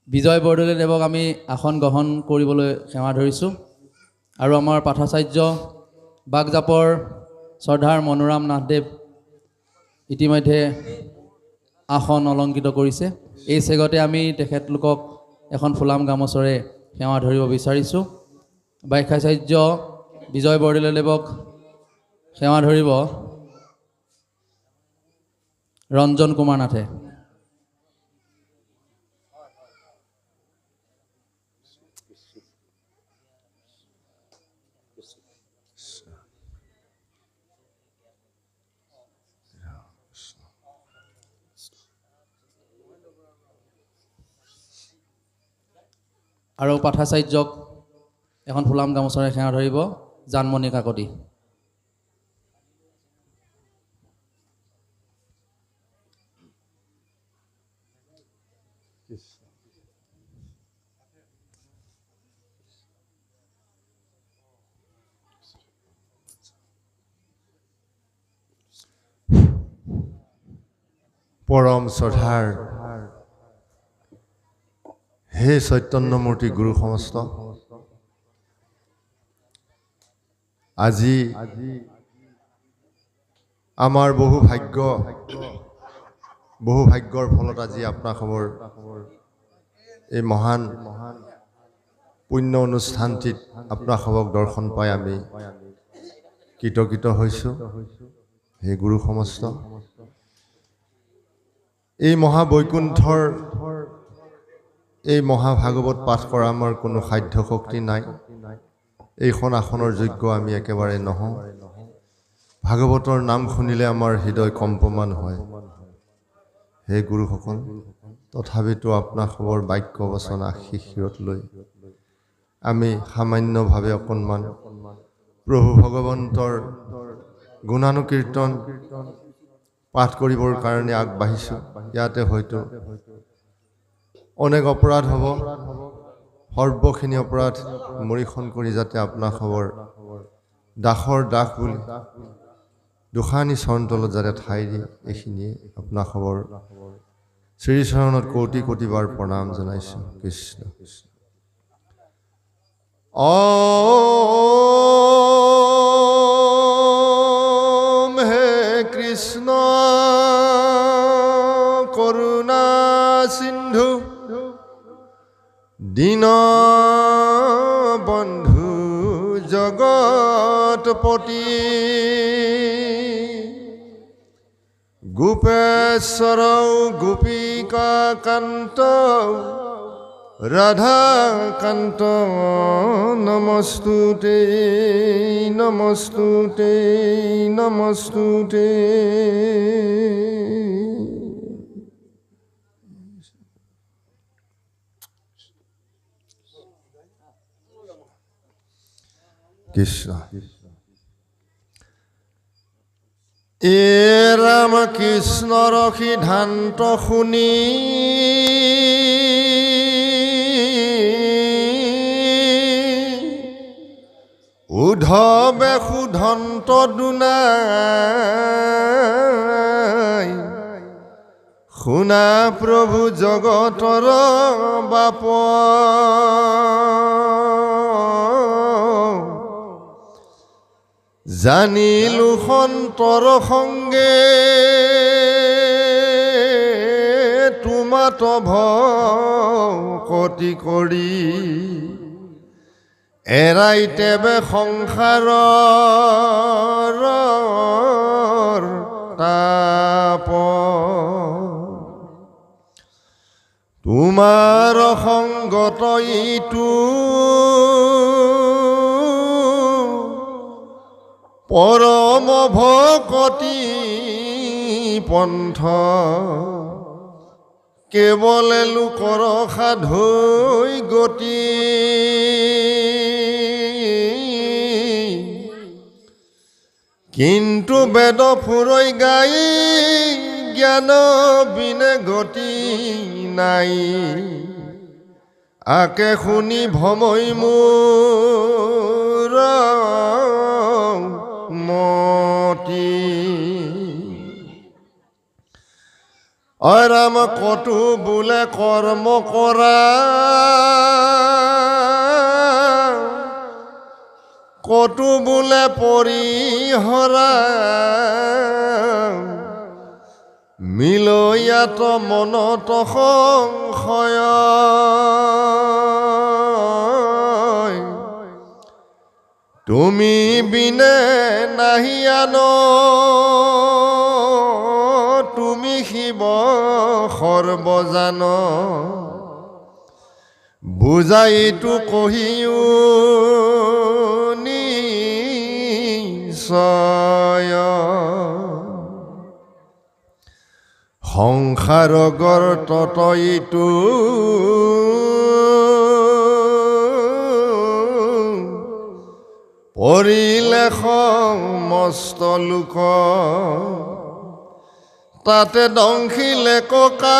বিজয় বৰদলৈদেৱক আমি আসন গ্ৰহণ কৰিবলৈ সেৱা ধৰিছোঁ আৰু আমাৰ পাঠাচাৰ্য বাগজাপৰ শ্ৰদ্ধাৰ মনোৰাম নাথদেৱ ইতিমধ্যে আসন অলংকৃত কৰিছে। এই চেগতে আমি তেখেতলোকক এখন ফুলাম গামোচৰে সেৱা ধৰিব বিচাৰিছোঁ। বাখ্যাচাৰ্য বিজয় বৰদলৈদেৱক সেৱা ধৰিব ৰঞ্জন কুমাৰ নাথে। আৰু পাঠাচাৰ্যক এখন ফুলাম গামোচৰে সেৱা ধৰিব জানমণি কাকতি। পৰম শ্ৰদ্ধাৰ হে চৈতন্যমূৰ্তি গুৰু সমস্ত, আজি আমাৰ বহু ভাগ্যৰ ফলত আজি আপোনাসৱৰ এই মহান পুণ্য অনুষ্ঠানটিত আপোনাসৱক দৰ্শন পাই আমি কৃতকৃত হৈছোঁ। হে গুৰু সমস্ত, এই মহাবৈকুণ্ঠৰ এই মহাভাগৱত পাঠ কৰা আমাৰ কোনো সাধ্য শক্তি নাই। এইখন আসনৰ যোগ্য আমি একেবাৰে নহওঁ। ভাগৱতৰ নাম শুনিলে আমাৰ হৃদয় কম্পমান হয়। হে গুৰুসকল, তথাপিতো আপোনাসৱৰ বাক্য বচন আশীষ শিৰত লৈ আমি সামান্যভাৱে অকণমান প্ৰভু ভগৱন্তৰ গুণানুকীৰ্তন পাঠ কৰিবৰ কাৰণে আগবাঢ়িছোঁ। ইয়াতে হয়তো অনেক অপৰাধ হ'ব, সৰ্বখিনি অপৰাধ মৰিখন কৰি যাতে আপোনাসৱৰ দাসৰ দাস বুলি দুখানি চৰণতলত যাতে ঠাই দি এইখিনিয়ে আপোনাসৱৰ শ্ৰীচৰণত কোটি কোটিবাৰ প্ৰণাম জনাইছোঁ। কৃষ্ণ কৃষ্ণ। হে কৃষ্ণ করুণা সিন্ধু দীন বন্ধু জগৎপতি গোপেশ্বর গোপিকা কান্ত রাধা কান্ত নমস্তুতে নমস্তুতে নমস্তুতে। কৃষ্ণ। এ ৰাম কৃষ্ণৰ সিদ্ধান্ত শুনি উদ্ধৱে সুধন্ত দুনাই শুনা প্ৰভু জগতৰ বাপ জানিলো সন্তৰ সংগে তোমাত ভকতি কৰি এৰাইতেবে সংসাৰৰ তাপ তোমাৰ সংগত ইটো পৰম ভকতি পন্থ কেৱলে লোকৰ সাধুই গতি কিন্তু বেদ ফুৰৈ গাই জ্ঞান বিনে গতি নাই আকে শুনি ভমৈ মোৰ মতি অয় ৰাম কতো বোলে কৰ্ম কৰা, কতো বোলে পৰিহৰা, মিলয়াত মনত সংশয়, তুমি বিনে নাহি আন, তুমি শিৱ সৰ্বজান, বুজাইতো কহিও নিশ্চয়, সংসাৰগৰ ততইতো পৰিলে সমস্ত লোক, তাতে দংশিলে কঁকাল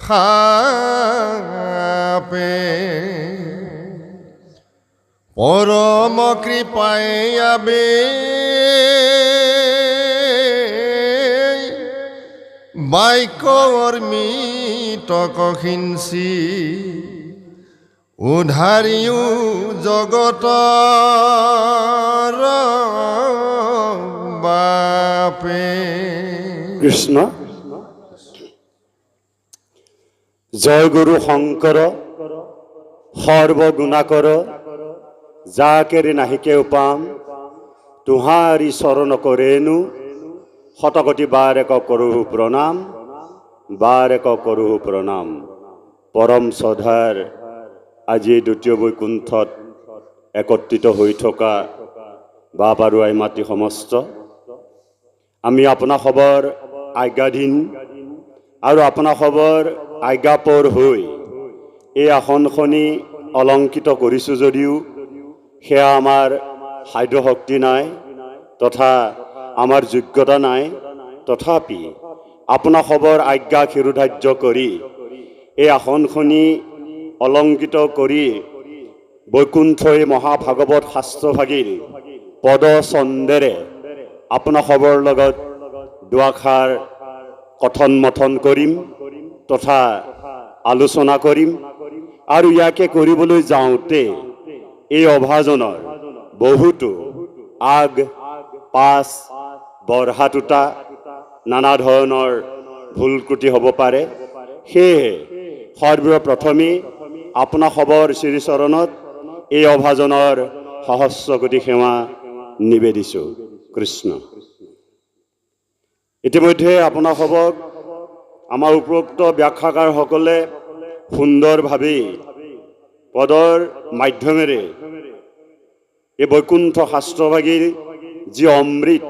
সাপে, পৰম কৃপাই আবে বাক্যৰ মিতক সিঞ্চি, উধাৰিও জগতৰ বাপে। কৃষ্ণ জয় গুৰু শঙ্কৰ সৰ্বগুণাকৰ, যাকেৰে নাহিকে উপাম তুহাৰি চৰণ কৰেনো, শতকোটি বাৰেক কৰোঁ প্ৰণাম, বাৰেক কৰোঁ প্ৰণাম। পৰম শ্ৰদ্ধাৰ আজি দ্বিতীয় বৈকুণ্ঠত একত্ৰিত হৈ থকা বাপ আৰু আই মাতৃ সমস্ত, আমি আপোনা খবৰ আজ্ঞাধীন আৰু আপোনা খবৰ আজ্ঞাপৰ হৈ এই আসনখনি অলংকিত কৰিছোঁ যদিও সেয়া আমাৰ সাধ্য শক্তি নাই তথা আমাৰ যোগ্যতা নাই, তথাপি আপোনা খবৰ আজ্ঞা শিৰোধাৰ্য কৰি এই আসনখনি অলংকিত কৰি বৈকুণ্ঠই মহাভাগৱত শাস্ত্ৰভাগীৰ পদ ছন্দেৰে আপোনা খবৰ লগত দুআষাৰ কথন মথন কৰিম তথা আলোচনা কৰিম। আৰু ইয়াকে কৰিবলৈ যাওঁতে এই অভাজনৰ বহুতো আগ পাছ বৰহা টুটা নানা ধৰণৰ ভুল ত্ৰুটি হ'ব পাৰে, সেয়েহে সৰ্বপ্ৰথমে আপোনা খবৰ শ্ৰীচৰণত এই অভাজনৰ সহস্ৰ কোটি সেৱা নিবেদিছোঁ। কৃষ্ণ। ইতিমধ্যে আপোনা খবক আমাৰ উপৰোক্ত ব্যাখ্যাকাৰসকলে সুন্দৰভাৱে পদৰ মাধ্যমেৰে এই বৈকুণ্ঠ শাস্ত্ৰভাগীৰ যি অমৃত,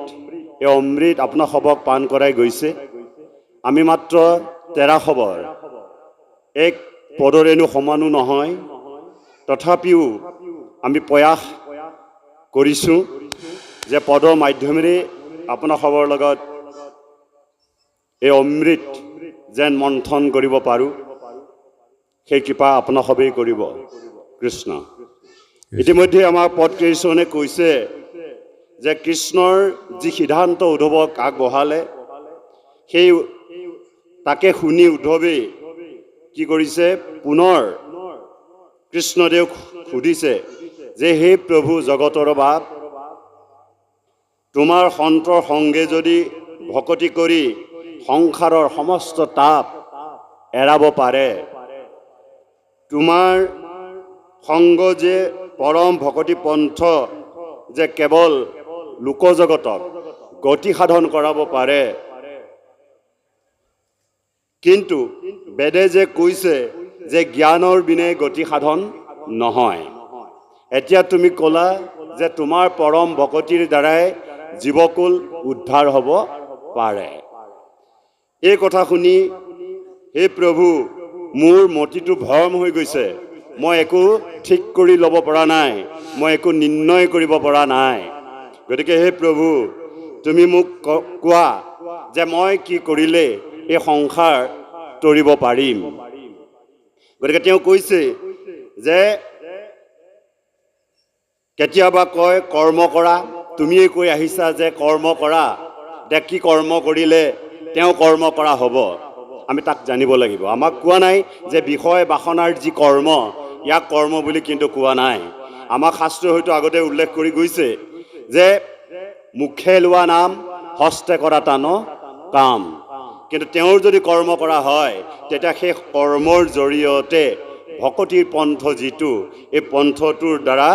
এই অমৃত আপোনা খবক পান কৰাই গৈছে। আমি মাত্ৰ 13 খবৰ, এক পদৰেণু সমানো নহয়, তথাপিও আমি প্ৰয়াস কৰিছোঁ যে পদৰ মাধ্যমেৰে আপোনা খবৰ লগত এই অমৃত যেন মন্থন কৰিব পাৰোঁ, সেই কৃপা আপোনা সবেই কৰিব। কৃষ্ণ। ইতিমধ্যে আমাৰ পদ কৃষ্ণনে কৈছে যে কৃষ্ণৰ যি সিদ্ধান্ত উদ্ধৱক আগবঢ়ালে, সেই তাকে শুনি উদ্ধৱে কি কৰিছে, পুনৰ কৃষ্ণদেৱক সুধিছে যে হে প্ৰভু জগতৰ বাপ, তোমাৰ সন্তৰ সংগে যদি ভকতি কৰি সংসাৰৰ সমস্ত তাপ এৰাব পাৰে, তোমাৰ সংগ যে পৰম ভকতি পন্থ যে কেৱল লোকজগতক গতি সাধন কৰাব পাৰে, কিন্তু বেদে যে কৈছে যে জ্ঞানৰ বিনে গতি সাধন নহয়। এতিয়া তুমি ক'লা যে তোমাৰ পৰম ভকতিৰ দ্বাৰাই জীৱকুল উদ্ধাৰ হ'ব পাৰে। এই কথা শুনি হে প্ৰভু, মোৰ মতিটো ভ্ৰম হৈ গৈছে, মই একো ঠিক কৰি ল'ব পৰা নাই, মই একো নিৰ্ণয় কৰিব পৰা নাই। গতিকে হে প্ৰভু, তুমি মোক কোৱা যে মই কি কৰিলে এই সংসাৰ তৰিব পাৰিম। গতিকে তেওঁ কৈছে যে কেতিয়াবা কয় কৰ্ম কৰা, তুমিয়ে কৈ আহিছা যে কৰ্ম কৰা, এতিয়া কি কৰ্ম কৰিলে তেওঁ কৰ্ম কৰা হ'ব, আমি তাক জানিব লাগিব। আমাক কোৱা নাই যে বিষয় বাসনাৰ যি কৰ্ম, ইয়াক কৰ্ম বুলি কিন্তু কোৱা নাই। আমাক শাস্ত্ৰই হয়তো আগতে উল্লেখ কৰি গৈছে যে মুখে লোৱা নাম, হস্তে কৰা টান কাম। কিন্তু তেওঁৰ যদি কৰ্ম কৰা হয়, তেতিয়া সেই কৰ্মৰ জৰিয়তে ভকতিৰ পন্থ যিটো, এই পন্থটোৰ দ্বাৰা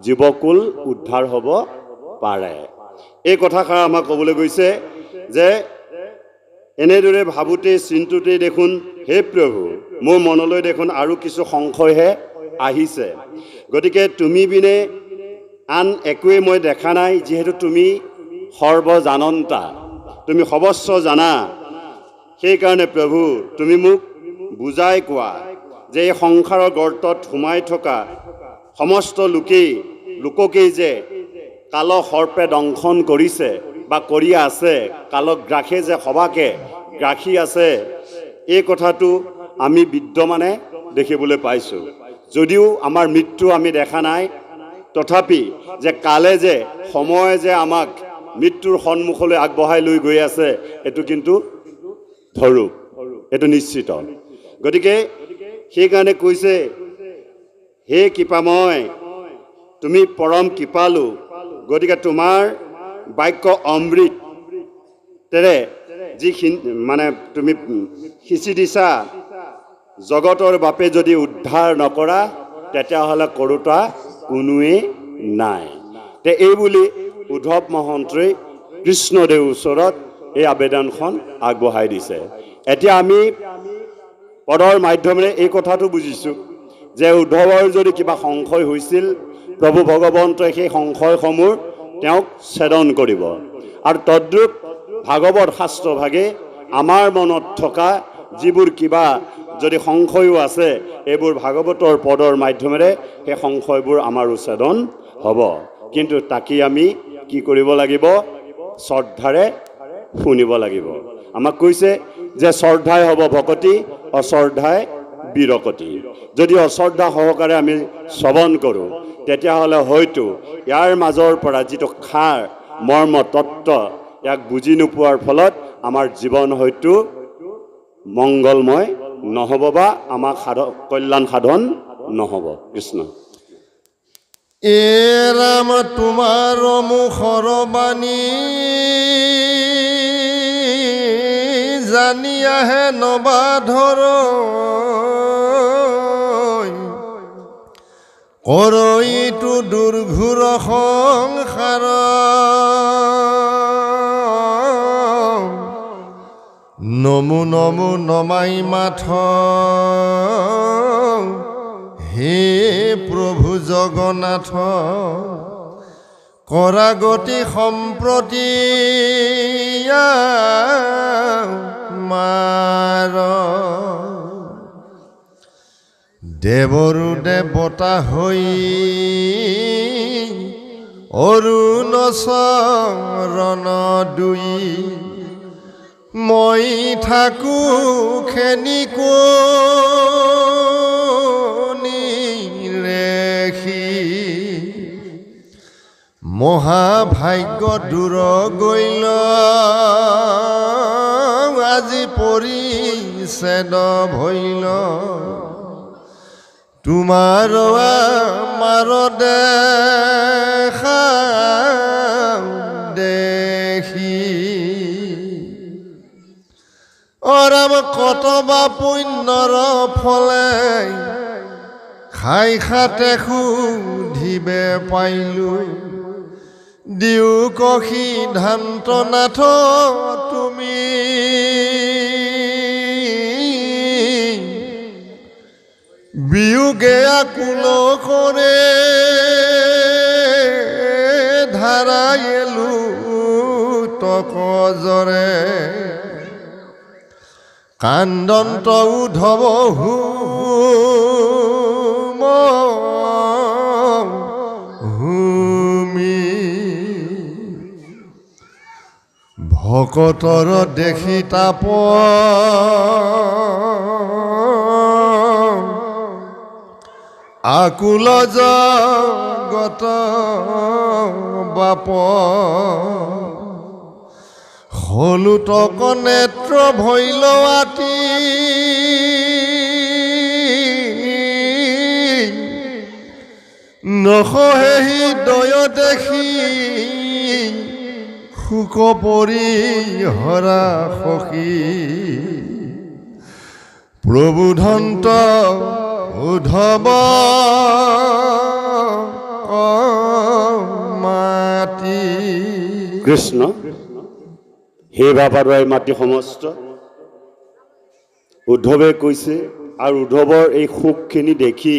জীৱকুল উদ্ধাৰ হ'ব পাৰে। এই কথাষাৰ আমাক ক'বলৈ গৈছে যে এনেদৰে ভাবোঁতে চিন্তুতেই দেখোন হে প্ৰভু, মোৰ মনলৈ দেখোন আৰু কিছু সংশয়হে আহিছে। গতিকে তুমি বিনে আন একোৱেই মই দেখা নাই, যিহেতু তুমি সৰ্বজানন্তা, তুমি সৰ্বস্ব জানা। সেইকাৰণে প্ৰভু তুমি মোক বুজাই কোৱা যে এই সংসাৰৰ গৰ্তত সোমাই থকা সমস্ত লোককেই যে কাল সৰ্পে দংশন কৰিছে বা কৰি আছে, কালক গ্ৰাসে যে সবাকে গ্ৰাসী আছে, এই কথাটো আমি বিদ্যমানে দেখিবলৈ পাইছোঁ। যদিও আমাৰ মৃত্যু আমি দেখা নাই, তথাপি যে কালে যে সময় যে আমাক মৃত্যুৰ সন্মুখলৈ আগবঢ়াই লৈ গৈ আছে, এইটো কিন্তু ধৰোঁ, এইটো নিশ্চিত। গতিকে সেইকাৰণে কৈছে হে কৃপাময়, তুমি পৰম কৃপালু, গতিকে তোমাৰ বাক্য অমৃতেৰে যিখিনি মানে তুমি সিঁচি দিছা, জগতৰ বাপে যদি উদ্ধাৰ নকৰা, তেতিয়াহ'লে কৰোতা কোনোৱেই নাই। তে এইবুলি উদ্ধৱ মহন্তই কৃষ্ণদেৱৰ ওচৰত এই আবেদনখন আগবঢ়াই দিছে। এতিয়া আমি পদৰ মাধ্যমেৰে এই কথাটো বুজিছোঁ যে উদ্ধৱৰ যদি কিবা সংশয় হৈছিল, প্ৰভু ভগৱন্তই সেই সংশয়সমূহ তেওঁক ছেদন কৰিব। আৰু তদ্ৰূপ ভাগৱত শাস্ত্ৰভাগে আমাৰ মনত থকা যিবোৰ কিবা যদি সংশয়ো আছে, এইবোৰ ভাগৱতৰ পদৰ মাধ্যমেৰে সেই সংশয়বোৰ আমাৰ উচ্ছেদন হ'ব। কিন্তু তাকে আমি কি কৰিব লাগিব? শ্ৰদ্ধাৰে শুনিব লাগিব। আমাক কৈছে যে শ্ৰদ্ধাই হ'ব ভকতি, অশ্ৰদ্ধাই বিৰকতি। যদি অশ্ৰদ্ধা সহকাৰে আমি শ্ৰৱণ কৰোঁ, তেতিয়াহ'লে হয়তো ইয়াৰ মাজৰ পৰা যিটো সাৰ মৰ্ম তত্ত্ব, ইয়াক বুজি নোপোৱাৰ ফলত আমাৰ জীৱন হয়তো মংগলময় নহ'ব বা আমাক কল্যাণ সাধন নহ'ব। কৃষ্ণ। এ ৰাম তোমাৰ মুখৰ বাণী, জানি আহে নবাধৰ, কৰৈটো দুৰ্ঘোৰ সংসাৰ, নমো নমো নমাই মাথ, হে প্ৰভু জগন্নাথ, কৰা গতি সম্প্ৰতি মাৰ, দেৱৰো দেৱতা হৈ অৰুণ চৰণ দুই, মই থাকো খেনি ৰেখি, মহাভাগ্য দূৰ গৈল, আজি পৰিছেদ ভৈল, তোমাৰ আমাৰ দেখা দেখি, অৰাম কতবা পুণ্যৰ ফলে, খাই খাতে সুধিবে পাইলোঁ, দিও কষি ধান্ত নাথ তুমি, বিয়োগে আকুল কৰে ধাৰায়েলো তকজৰে, কান্দন্ত উদ্ধৱ হুমি, ভকতৰ দেখি তাপ, আকুল জগত বাপ হলুতক নেত্ৰ ভৈল আতি নসহে হৃদয় দেখি শোক পৰি হৰা সখী প্ৰবুধন্ত উদ্ধৱ মাতি কৃষ্ণ হে বাবাৰ মাটি সমস্ত উদ্ধৱে কৈছে আৰু উদ্ধৱৰ এই সুখখিনি দেখি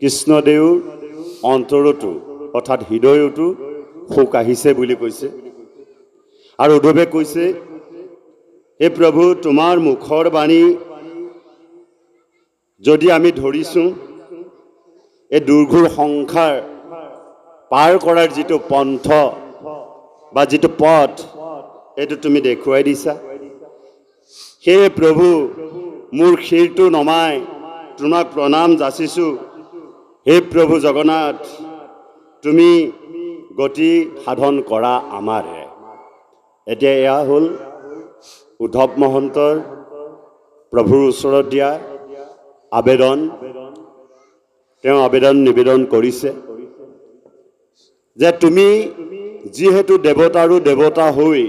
কৃষ্ণদেৱৰ অন্তৰতো অৰ্থাৎ হৃদয়তো সুখ আহিছে বুলি কৈছে আৰু উদ্ধৱে কৈছে হে প্ৰভু তোমাৰ মুখৰ বাণী যদি আমি ধৰিছোঁ এই দুৰ্ঘৰ সংসাৰ পাৰ কৰাৰ যিটো পন্থ বা যিটো পথ এইটো তুমি দেখুৱাই দিছা হে প্ৰভু মোৰ শিৰটো নমাই তোমাক প্ৰণাম যাচিছোঁ হে প্ৰভু জগন্নাথ তুমি গতি সাধন কৰা আমাৰে এতিয়া এয়া হ'ল উদ্ধৱ মহন্তৰ প্ৰভুৰ ওচৰত দিয়া আবেদন তেওঁ আবেদন নিবেদন কৰিছে যে তুমি যিহেতু দেৱতাৰো দেৱতা হৈ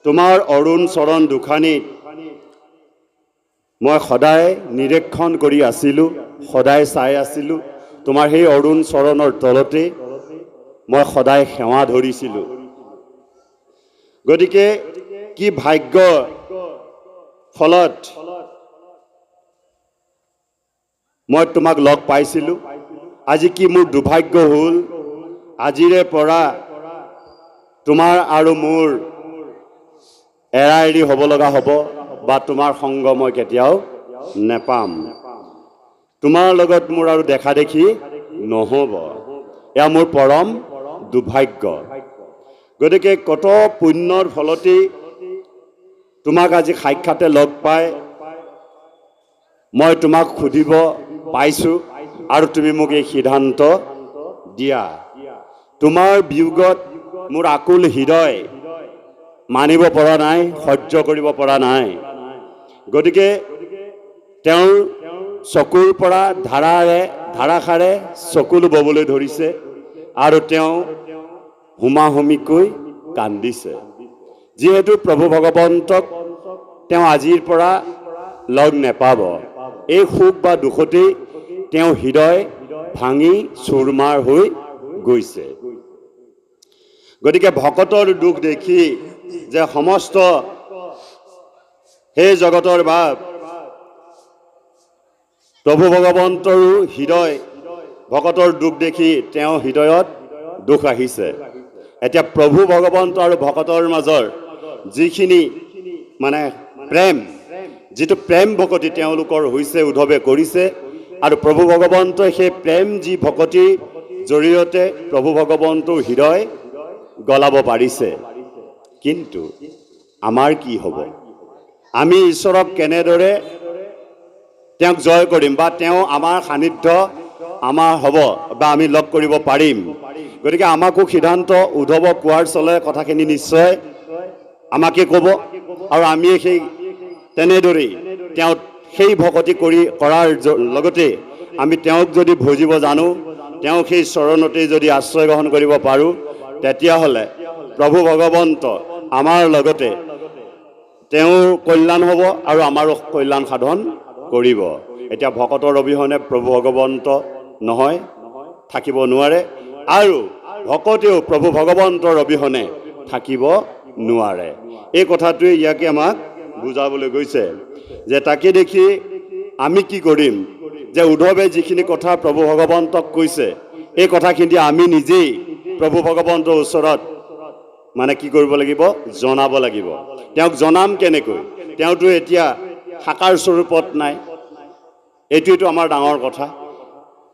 তোমাৰ অৰুণ চৰণ দুখানীত মই সদায় নিৰীক্ষণ কৰি আছিলোঁ সদায় চাই আছিলোঁ তোমাৰ সেই অৰুণ চৰণৰ তলতে মই সদায় সেৱা ধৰিছিলোঁ গতিকে কি ভাগ্য ফলত মই তোমাক লগ পাইছিলোঁ আজি কি মোৰ দুৰ্ভাগ্য হ'ল আজিৰে পৰা তোমাৰ আৰু মোৰ এৰা এৰি হ'ব লগা হ'ব বা তোমাৰ সংগ মই কেতিয়াও নেপাম তোমাৰ লগত মোৰ আৰু দেখা দেখি নহ'ব এয়া মোৰ পৰম দুৰ্ভাগ্য গতিকে কত পুণ্যৰ ফলতেই তোমাক আজি সাক্ষাতে লগ পাই মই তোমাক সুধিব পাইছোঁ আৰু তুমি মোক এই সিদ্ধান্ত দিয়া তোমাৰ বিয়োগত মোৰ আকুল হৃদয় মানিব পৰা নাই সহ্য কৰিব পৰা নাই গতিকে তেওঁৰ চকুৰ পৰা ধাৰাসাৰে চকুলো ববলৈ ধৰিছে আৰু তেওঁ হুমাহুমিকৈ কান্দিছে যিহেতু প্ৰভু ভগৱন্তক তেওঁ আজিৰ পৰা লগ নেপাব এই সুখ বা দুখতেই তেওঁ হৃদয় ভাঙি চুৰমাৰ হৈ গৈছে গতিকে ভকতৰ দুখ দেখি যে সমস্ত হে জগতৰ বাপ প্ৰভু ভগৱন্তৰো হৃদয় ভকতৰ দুখ দেখি তেওঁ হৃদয়ত দুখ আহিছে এতিয়া প্ৰভু ভগৱন্ত আৰু ভকতৰ মাজৰ যিখিনি মানে প্ৰেম যিটো প্ৰেম ভকতি তেওঁলোকৰ হৈছে উদ্ধৱে কৰিছে আৰু প্ৰভু ভগৱন্তই সেই প্ৰেম যি ভকতিৰ জৰিয়তে প্ৰভু ভগৱন্তৰ হৃদয় গলাব পাৰিছে কিন্তু আমাৰ কি হ'ব আমি ঈশ্বৰক কেনেদৰে তেওঁক জয় কৰিম বা তেওঁ আমাৰ সান্নিধ্য আমাৰ হ'ব বা আমি লগ কৰিব পাৰিম গতিকে আমাকো সিদ্ধান্ত উদ্ধৱ কোৱাৰ চলে কথাখিনি নিশ্চয় আমাকে ক'ব আৰু আমি সেই তেনেদৰেই তেওঁ সেই ভকতি কৰাৰ লগতে আমি তেওঁক যদি ভজিব জানো তেওঁ সেই চৰণতেই যদি আশ্ৰয় গ্ৰহণ কৰিব পাৰোঁ তেতিয়াহ'লে প্ৰভু ভগৱন্ত আমাৰ লগতে তেওঁৰ কল্যাণ হ'ব আৰু আমাৰো কল্যাণ সাধন কৰিব এতিয়া ভকতৰ অবিহনে প্ৰভু ভগৱন্ত নহয় থাকিব নোৱাৰে আৰু ভকতেও প্ৰভু ভগৱন্তৰ অবিহনে থাকিব নোৱাৰে এই কথাটোৱে ইয়াকে আমাক বুজাবলৈ গৈছে যে তাকে দেখি আমি কি কৰিম যে উদ্ধৱে যিখিনি কথা প্ৰভু ভগৱন্তক কৈছে এই কথাখিনি আমি নিজেই প্ৰভু ভগৱন্তৰ ওচৰত মানে কি কৰিব লাগিব জনাব লাগিব তেওঁক জনাম কেনেকৈ তেওঁতো এতিয়া সাকাৰ স্বৰূপত নাই এইটোৱেতো আমাৰ ডাঙৰ কথা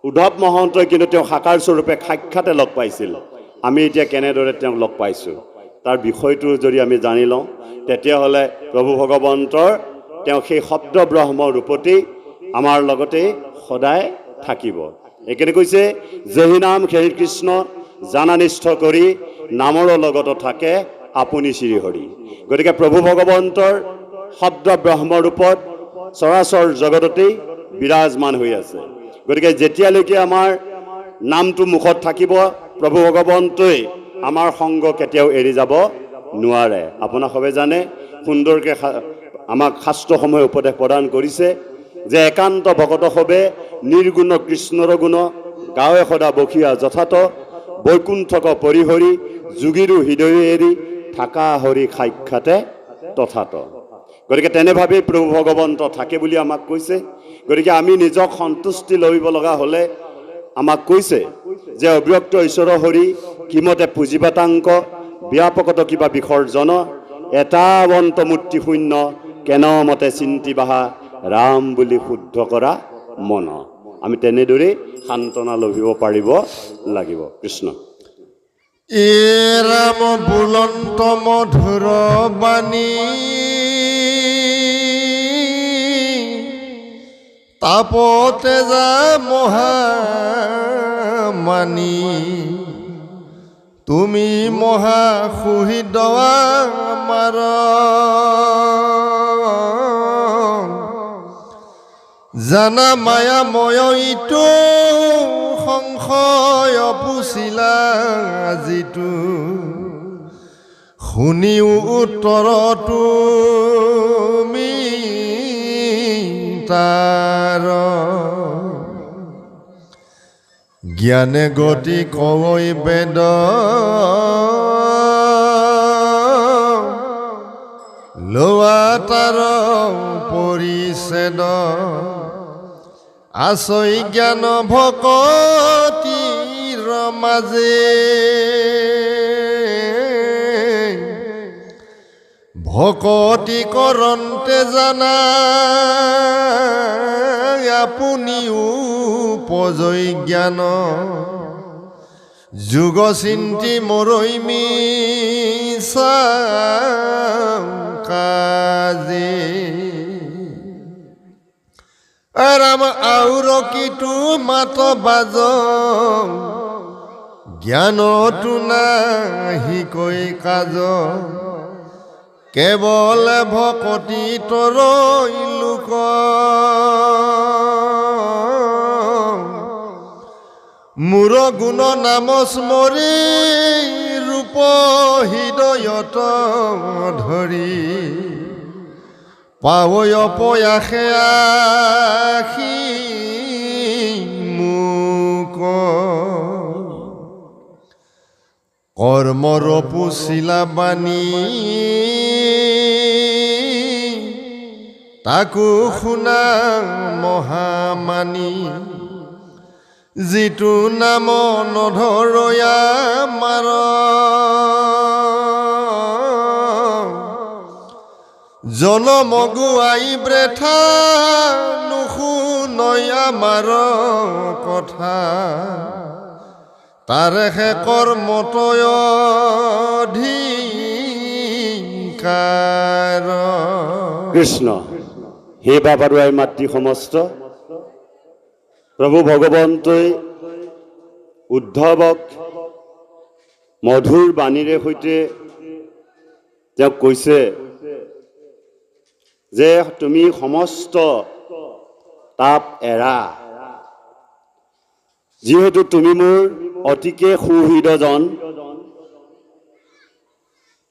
উদ্ধৱ মহন্তই কিন্তু তেওঁ সাকাৰ স্বৰূপে সাক্ষাতে লগ পাইছিল আমি এতিয়া কেনেদৰে তেওঁক লগ পাইছোঁ তাৰ বিষয়টো যদি আমি জানি লওঁ তেতিয়াহ'লে প্ৰভু ভগৱন্তৰ তেওঁ সেই শব্দ ব্ৰহ্ম ৰূপতেই আমাৰ লগতে সদায় থাকিব। এইকাৰণে কৈছে যেহি নাম সেই কৃষ্ণ জানানিষ্ঠ কৰি নামৰ লগত থাকে আপুনি শ্ৰীহৰি। গতিকে প্ৰভু ভগৱন্তৰ শব্দ ব্ৰহ্মৰূপত চৰাচৰ জগততেই বিৰাজমান হৈ আছে। গতিকে যেতিয়ালৈকে আমাৰ নামটো মুখত থাকিব প্ৰভু ভগৱন্তই আমাৰ সংগ কেতিয়াও এৰি যাব নোৱাৰে। আপোনাক সবে জানে সুন্দৰকৈ আমাক শাস্ত্ৰসমূহে উপদেশ প্ৰদান কৰিছে যে একান্ত ভকত সবে নিৰ্গুণ কৃষ্ণৰ গুণ গাঁৱে সদা বসিয়া যথাত বৈকুণ্ঠক পৰিহৰি যোগীৰো হৃদয় এৰি থাকা হৰি সাক্ষাতে তথাত। গতিকে তেনেভাৱেই প্ৰভু ভগৱন্ত থাকে বুলি আমাক কৈছে। গতিকে আমি নিজক সন্তুষ্টি লভিব লগা হ'লে আমাক কৈছে যে অব্যক্ত ঈশ্বৰ হৰি কিমতে পুঁজিবাতাংক ব্যাপকত কিবা বিসৰ্জন এটাৱন্ত মূৰ্তি শূন্য কেনমতে চিন্তি বাহা ৰাম বুলি শুদ্ধ কৰা মন। আমি তেনেদৰেই সান্তনা লভিব পাৰিব লাগিব। কৃষ্ণ। এ ৰাম বুলন্ত মধুৰ বাণী তাপতে যা মহামানী তুমি মহা সুহৃদ আমাৰ জানা মায়া ময়ইটো সংশয় পুছিলা যিটো শুনিও উত্তৰ তুমি তাৰ জ্ঞানে গতি কই বেদ লোৱা তাৰ পৰিছেদ আছই জ্ঞান ভকতিৰ মাজে ভকতি কৰন্তে জানা আপুনিও পজই জ্ঞান যুগ চিন্তি মৰৈমি কাজে ৰাম আউৰ কিটো মাত বাজ জ্ঞানতো নাহি কৈ কাজ কেৱল ভকতি তৰৈ লোক মূৰ গুণ নাম স্মৰি ৰূপ হৃদয়ত ধৰি পাৱৈ পয়াসে আখি মোক কৰ্মৰ পুছিলা বাণী তাকো শুনা মহামানী যিটো নাম নধৰয়া মাৰ জনম গুৱাই ব্ৰেঠা নুশুনয় আমাৰ কথা তাৰেহে কৰ্মতয় অধিকাৰ। কৃষ্ণ। হে বাবাৰুৱাই মাতৃ সমস্ত প্ৰভু ভগৱন্তই উদ্ধৱক মধুৰ বাণীৰে সৈতে তেওঁক কৈছে যে তুমি সমস্ত তাপ এৰা, যিহেতু তুমি মোৰ অতিকে সুহৃদজন,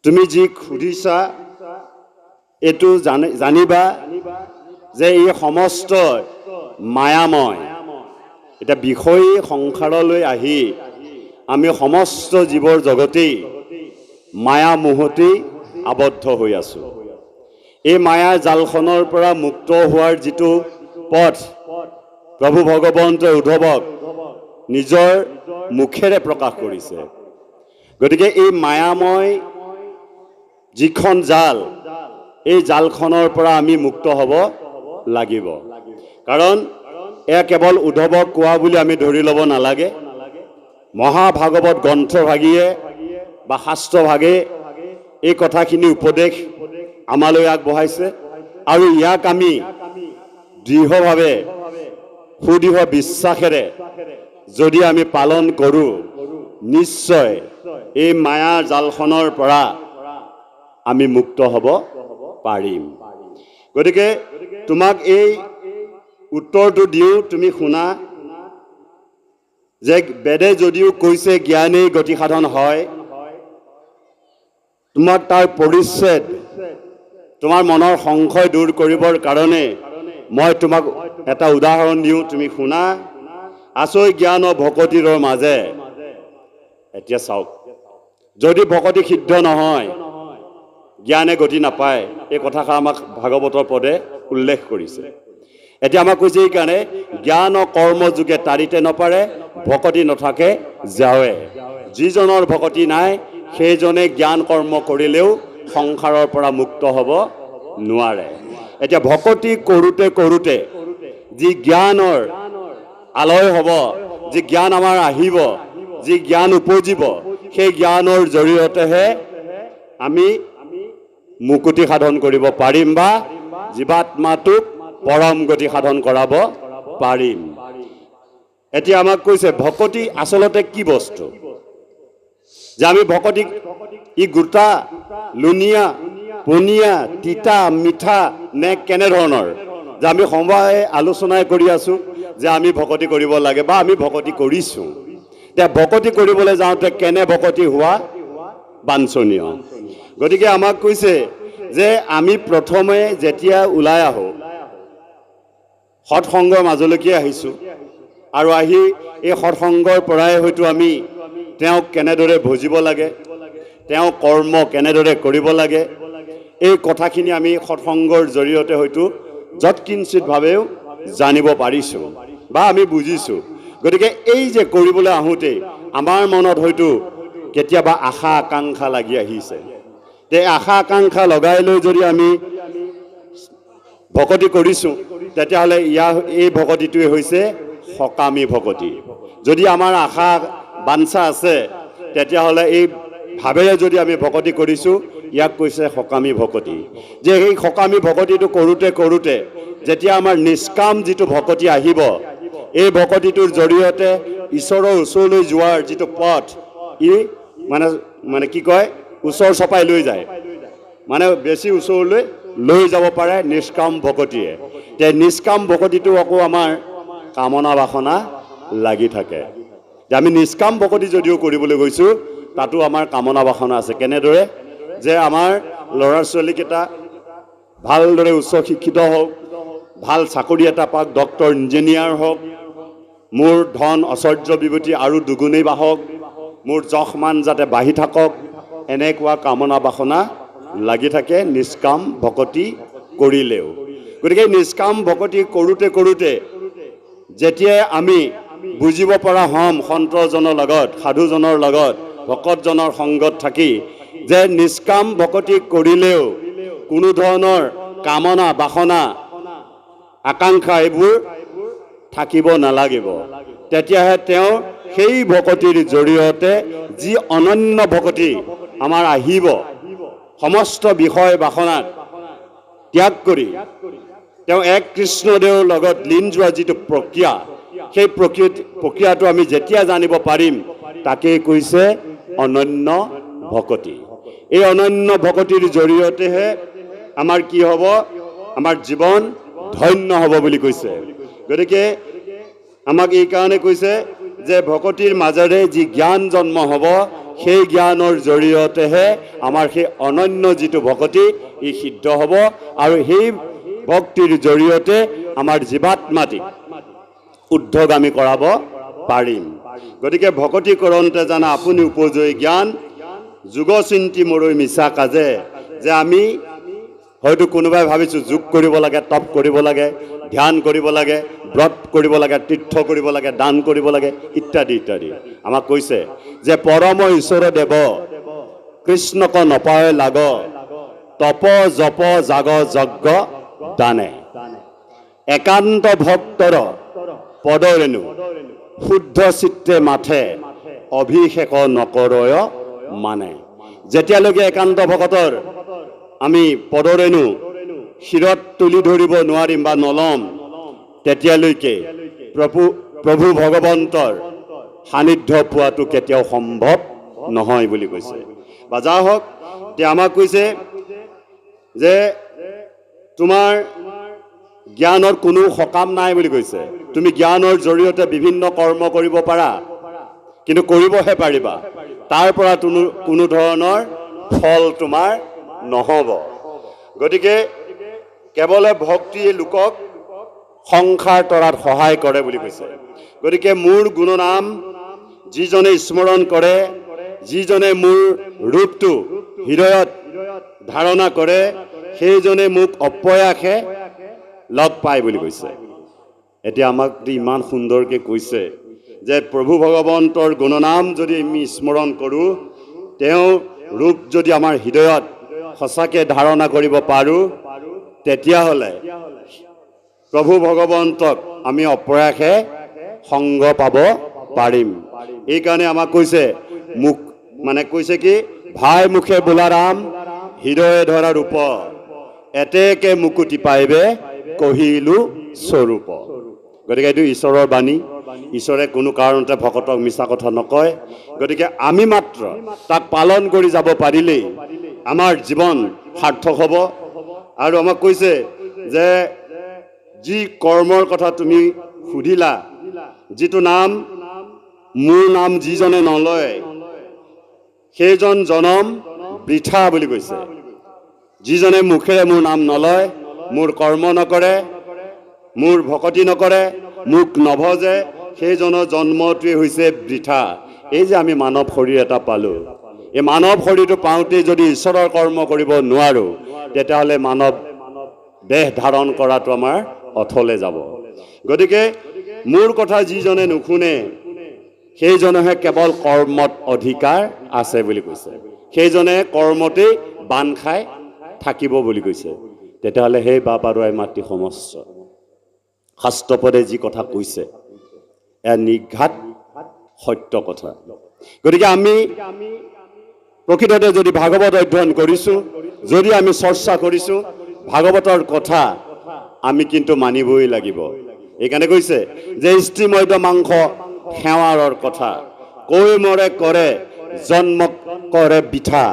তুমি যি সুধিছা এইটো জানিবা যে এই সমস্ত মায়াময়। এতিয়া বিষয়ী সংসাৰলৈ আহি আমি সমস্ত জীৱৰ জগতেই মায়া মোহতেই আবদ্ধ হৈ আছোঁ। এই মায়াৰ জালখনৰ পৰা মুক্ত হোৱাৰ যিটো পথ প্ৰভু ভগৱন্তই উদ্ধৱক নিজৰ মুখেৰে প্ৰকাশ কৰিছে। গতিকে এই মায়াময় যিখন জাল, এই জালখনৰ পৰা আমি মুক্ত হ'ব লাগিব। কাৰণ এয়া কেৱল উদ্ধৱক কোৱা বুলি আমি ধৰি ল'ব নালাগে। মহাভাগৱত গ্ৰন্থভাগীয়ে বা শাস্ত্ৰভাগে এই কথাখিনি উপদেশ আমালৈ আগবঢ়াইছে আৰু ইয়াক আমি দৃঢ়ভাৱে সুদৃঢ় বিশ্বাসেৰে যদি আমি পালন কৰোঁ, নিশ্চয় এই মায়াৰ জালখনৰ পৰা আমি মুক্ত হ'ব পাৰিম। গতিকে তোমাক এই উত্তৰটো দিওঁ, তুমি শুনা যে বেদে যদিও কৈছে জ্ঞানেই গতি সাধন হয়, তোমাক তাৰ পৰিচ্ছেদ, তোমাৰ মনৰ সংশয় দূৰ কৰিবৰ কাৰণে মই তোমাক এটা উদাহৰণ দিওঁ, তুমি শুনা। আছৈ জ্ঞান ও ভকতিৰ মাজে, এতিয়া চাওক, যদি ভকতি সিদ্ধ নহয়, জ্ঞানে গতি নাপায়, এই কথাষাৰ আমাক ভাগৱতৰ পদে উল্লেখ কৰিছে। এতিয়া আমাক কৈছে এইকাৰণে জ্ঞান ও কৰ্ম যোগে তাৰিতে নপাৰে, ভকতি নথাকে যাৱে। যিজনৰ ভকতি নাই সেইজনে জ্ঞান কৰ্ম কৰিলেও সংসাৰৰ পৰা মুক্ত হ'ব নোৱাৰে। এতিয়া ভকতি কৰোঁতে কৰোঁতে যি জ্ঞানৰ আলয় হ'ব, যি জ্ঞান আমাৰ আহিব, যি জ্ঞান উপজিব, সেই জ্ঞানৰ জৰিয়তেহে আমি মুকুতি সাধন কৰিব পাৰিম বা জীৱাত্মাটোক পৰম গতি সাধন কৰাব পাৰিম। এতিয়া আমাক কৈছে ভকতি আচলতে কি বস্তু, যে আমি ভকতিক ই গোটা, লুণীয়া, পনীয়া, তিতা, মিঠা নে কেনেধৰণৰ, যে আমি সময়ে আলোচনাই কৰি আছোঁ যে আমি ভকতি কৰিব লাগে বা আমি ভকতি কৰিছোঁ। এতিয়া ভকতি কৰিবলৈ যাওঁতে কেনে ভকতি হোৱা বাঞ্ছনীয়। গতিকে আমাক কৈছে যে আমি প্ৰথমে যেতিয়া ওলাই আহোঁ, সৎসংগৰ মাজলৈকে আহিছোঁ, আৰু আহি এই সৎসংগৰ পৰাই হয়তো আমি তেওঁক কেনেদৰে ভজিব লাগে, তেওঁ কৰ্ম কেনেদৰে কৰিব লাগে, এই কথাখিনি আমি সৎসংগৰ জৰিয়তে হয়তো যৎকিঞ্চিতভাৱেও জানিব পাৰিছোঁ বা আমি বুজিছোঁ। গতিকে এই যে কৰিবলৈ আহোঁতে আমাৰ মনত হয়তো কেতিয়াবা আশা আকাংক্ষা লাগি আহিছে। তে আশা আকাংক্ষা লগাই লৈ যদি আমি ভকতি কৰিছোঁ, তেতিয়াহ'লে এই ভকতিটোৱে হৈছে সকামী ভকতি। যদি আমাৰ আশা বাঞ্ছা আছে, তেতিয়াহ'লে এই ভাৱেৰে যদি আমি ভকতি কৰিছোঁ, ইয়াক কৈছে সকামী ভকতি। যে সেই সকামী ভকতিটো কৰোঁতে কৰোঁতে যেতিয়া আমাৰ নিষ্কাম যিটো ভকতি আহিব, এই ভকতিটোৰ জৰিয়তে ঈশ্বৰৰ ওচৰলৈ যোৱাৰ যিটো পথ, ই মানে কি কয়, ওচৰ চপাই লৈ যায়, মানে বেছি ওচৰলৈ লৈ যাব পাৰে নিষ্কাম ভকতিয়ে। যে নিষ্কাম ভকতিটো আকৌ আমাৰ কামনা বাসনা লাগি থাকে। যে আমি নিষ্কাম ভকতি যদিও কৰিবলৈ গৈছোঁ, তাতো আমাৰ কামনা বাসনা আছে। কেনেদৰে, যে আমাৰ ল'ৰা ছোৱালীকেইটা ভালদৰে উচ্চ শিক্ষিত হওক, ভাল চাকৰি এটা পাওক, ডক্তৰ ইঞ্জিনিয়াৰ হওক, মোৰ ধন ঐশ্বৰ্য বিভূতি আৰু দুগুণেই বাঢ়ক, মোৰ যশ মান যাতে বাঢ়ি থাকক, এনেকুৱা কামনা বাসনা লাগি থাকে নিষ্কাম ভকতি কৰিলেও। গতিকে নিষ্কাম ভকতি কৰোঁতে কৰোঁতে যেতিয়াই আমি বুজিব পৰা হ'ম সন্তজনৰ লগত, সাধুজনৰ লগত, ভকতজনৰ সংগত থাকি, যে নিষ্কাম ভকতি কৰিলেও কোনো ধৰণৰ কামনা বাসনা আকাংক্ষা এইবোৰ থাকিব নালাগিব, তেতিয়াহে তেওঁ সেই ভকতিৰ জৰিয়তে যি অনন্য ভকতি আমাৰ আহিব, সমস্ত বিষয় বাসনাত ত্যাগ কৰি তেওঁ এক কৃষ্ণদেৱৰ লগত লীন যোৱা যিটো প্ৰক্ৰিয়া, সেই প্ৰক্ৰিয়াটো আমি যেতিয়া জানিব পাৰিম, তাকেই কৈছে অনন্য ভকতি। এই অনন্য ভকতিৰ জৰিয়তেহে আমাৰ কি হ'ব, আমাৰ জীৱন ধন্য হ'ব বুলি কৈছে। গতিকে আমাক এই কাৰণে কৈছে যে ভকতিৰ মাজেৰে যি জ্ঞান জন্ম হ'ব, সেই জ্ঞানৰ জৰিয়তেহে আমাৰ সেই অনন্য যিটো ভকতি ই সিদ্ধ হ'ব, আৰু সেই ভক্তিৰ জৰিয়তে আমাৰ জীৱাত্মাটিক ঊৰ্ধ্বগামী কৰাব পাৰিম। গতিকে ভকতি কৰোঁতে জানা আপুনি উপজয় জ্ঞান, যোগ চিন্তি মৰৈ মিছা কাজে। যে আমি হয়তো কোনোবাই ভাবিছোঁ যোগ কৰিব লাগে, তপ কৰিব লাগে, ধ্যান কৰিব লাগে, ব্ৰত কৰিব লাগে, তীৰ্থ কৰিব লাগে, দান কৰিব লাগে, ইত্যাদি ইত্যাদি। আমাক কৈছে যে পৰম ঈশ্বৰ দেৱ কৃষ্ণক নপায় লাগ, তপ জপ জাগ যজ্ঞ দানে। একান্ত ভক্তৰ পদৰেণু শুদ্ধ চিত্তে মাথে, অভিষেক নকৰয় মানে। যেতিয়ালৈকে একান্ত ভকতৰ আমি পদৰেণু শিৰত তুলি ধৰিব নোৱাৰিম বা নলম, তেতিয়ালৈকে প্ৰভু ভগৱন্তৰ সান্নিধ্য পোৱাটো কেতিয়াও সম্ভৱ নহয় বুলি কৈছে। বা যা হওক, এতিয়া আমাক কৈছে যে তোমাৰ জ্ঞানৰ কোনো সকাম নাই বুলি কৈছে। তুমি জ্ঞানৰ জৰিয়তে বিভিন্ন কৰ্ম কৰিব পাৰা, কিন্তু কৰিবহে পাৰিবা, তাৰ পৰা কোনো ধৰণৰ ফল তোমাৰ নহ'ব। গতিকে কেৱলে ভক্তিয়ে লোকক সংসাৰ তৰাত সহায় কৰে বুলি কৈছে। গতিকে মোৰ গুণনাম যিজনে স্মৰণ কৰে, যিজনে মোৰ ৰূপটো হৃদয়ত ধাৰণা কৰে, সেইজনে মোক অপ্ৰয়াসে লগ পায় বুলি কৈছে। এতিয়া আমাক ইমান সুন্দৰকৈ কৈছে যে প্ৰভু ভগৱন্তৰ গুণনাম যদি আমি স্মৰণ কৰোঁ, তেওঁ ৰূপ যদি আমাৰ হৃদয়ত সঁচাকৈ ধাৰণা কৰিব পাৰোঁ, তেতিয়াহ'লে প্ৰভু ভগৱন্তক আমি অপ্ৰয়াসে সংগ পাব পাৰিম। এইকাৰণে আমাক কৈছে মুখ কৈছে কি, ভাই মুখে বোলা ৰাম, হৃদয়ে ধৰা ৰূপ, এতেকে মুকুতি পাইবে কহিলো স্বৰূপ। গতিকে এইটো ঈশ্বৰৰ বাণী। ঈশ্বৰে কোনো কাৰণতে ভকতক মিছা কথা নকয়। গতিকে আমি মাত্ৰ তাক পালন কৰি যাব পাৰিলেই আমাৰ জীৱন সাৰ্থক হ'ব। আৰু আমাক কৈছে যে যি কৰ্মৰ কথা তুমি সুধিলা, যিটো নাম মোৰ নাম যিজনে নলয় সেইজন জনম বৃথা বুলি কৈছে। যিজনে মুখেৰে মোৰ নাম নলয়, মোৰ কৰ্ম নকৰে, মোৰ ভকতি নকৰে, মোক নভজে, সেইজনৰ জন্মটোৱে হৈছে বৃথা। এই যে আমি মানৱ শৰীৰ এটা পালোঁ, এই মানৱ শৰীৰটো পাওঁতেই যদি ঈশ্বৰৰ কৰ্ম কৰিব নোৱাৰোঁ, তেতিয়াহ'লে মানৱ দেহ ধাৰণ কৰাটো আমাৰ অথলে যাব। গতিকে মোৰ কথা যিজনে নুশুনে, সেইজনেহে কেৱল কৰ্মত অধিকাৰ আছে বুলি কৈছে। সেইজনে কৰ্মতেই বান্ধ খাই থাকিব বুলি কৈছে। তেতিয়াহ'লে সেই বাপ আৰু আই মাতৃ সমস্ত শাস্ত্ৰপদে যি কথা কৈছে, এয়া নিঘাত সত্য কথা। গতিকে আমি প্ৰকৃততে যদি ভাগৱত অধ্যয়ন কৰিছোঁ, যদি আমি চৰ্চা কৰিছোঁ, ভাগৱতৰ কথা আমি কিন্তু মানিবই লাগিব। এইকাৰণে কৈছে যে স্ত্ৰীমধ্য মাংস সেৱাৰৰ কথা, কৈ মৰে কৰে জন্ম কৰে বৃথা,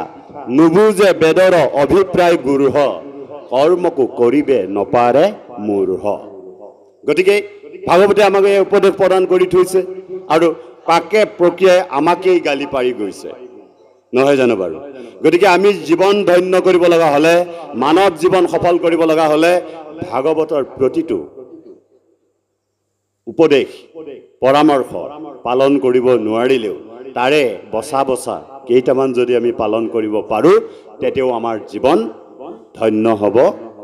নুবুজে বেদৰ অভিপ্ৰায় গুৰুহ, কৰ্মকো কৰিবে নপাৰে মূঢ়। গতিকে ভাগৱতে আমাক এই উপদেশ প্ৰদান কৰি থৈছে, আৰু পাকে প্ৰক্ৰিয়াই আমাকেই গালি পাৰি গৈছে, নহয় জানো বাৰু? গতিকে আমি জীৱন ধন্য কৰিব লগা হ'লে, মানৱ জীৱন সফল কৰিব লগা হ'লে, ভাগৱতৰ প্ৰতিটো উপদেশ পৰামৰ্শ পালন কৰিব নোৱাৰিলেও তাৰে বচা বচা কেইটামান যদি আমি পালন কৰিব পাৰোঁ, তেতিয়াও আমাৰ জীৱন ধন্য হ'ব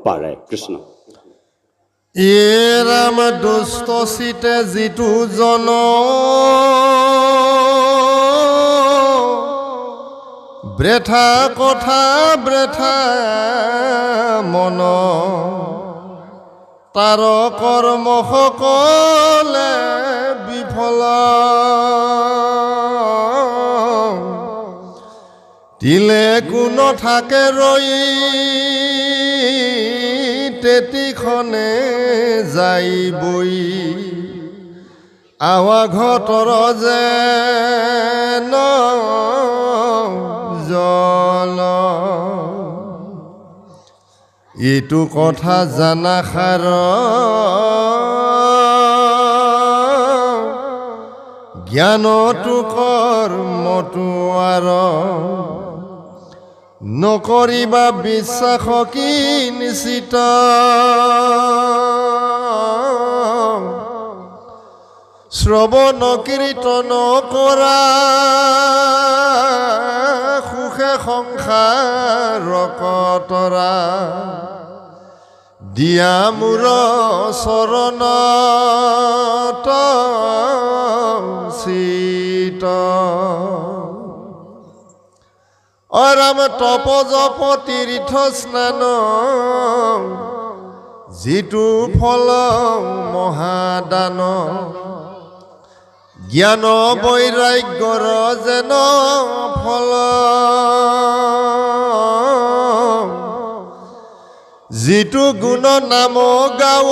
পাৰে। কৃষ্ণ। ৰাম দুষ্ট চিতে যিটো জন, বৃথা কথা বৃথা মন, তাৰ কৰ্ম সকলে বিফল, তিলে কোন থাকে ৰৈ তেতিখনে যাইবই, আৱা ঘটৰ যেন জল। এইটো কথা জানা সাৰ, জ্ঞানটো কৰ্মটো আৰ, নকৰিবা বিশ্বাস কি নিশ্চিত, শ্ৰৱণ কীৰ্তন কৰা সুখে সংসাৰ কতৰা, দিয়া মোৰ চৰণত চিত। ৰাম তপ জপ তীৰ্থ স্নান, যিটো ফল মহাদান, জ্ঞান বৈৰাগ্যৰ যেন ফল, যিটো গুণ নাম গাৱ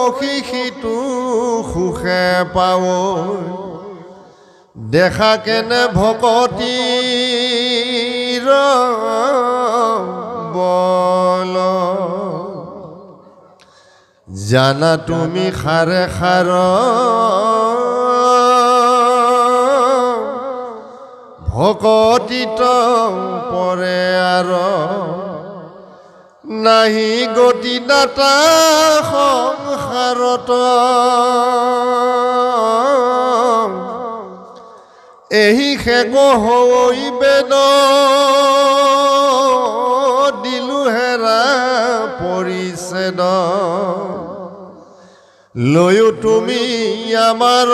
বসি সিটো সুখে পাৱ দেখা কেনে ভকতিৰ বল জানা তুমি খাৰে খাৰ ভকতিত পৰে আৰু নাহি গতি দাতা সংসাৰত এহি শেক হৈ বেদ দিলো হেৰা পৰিছেদ লৈও তুমি আমাৰ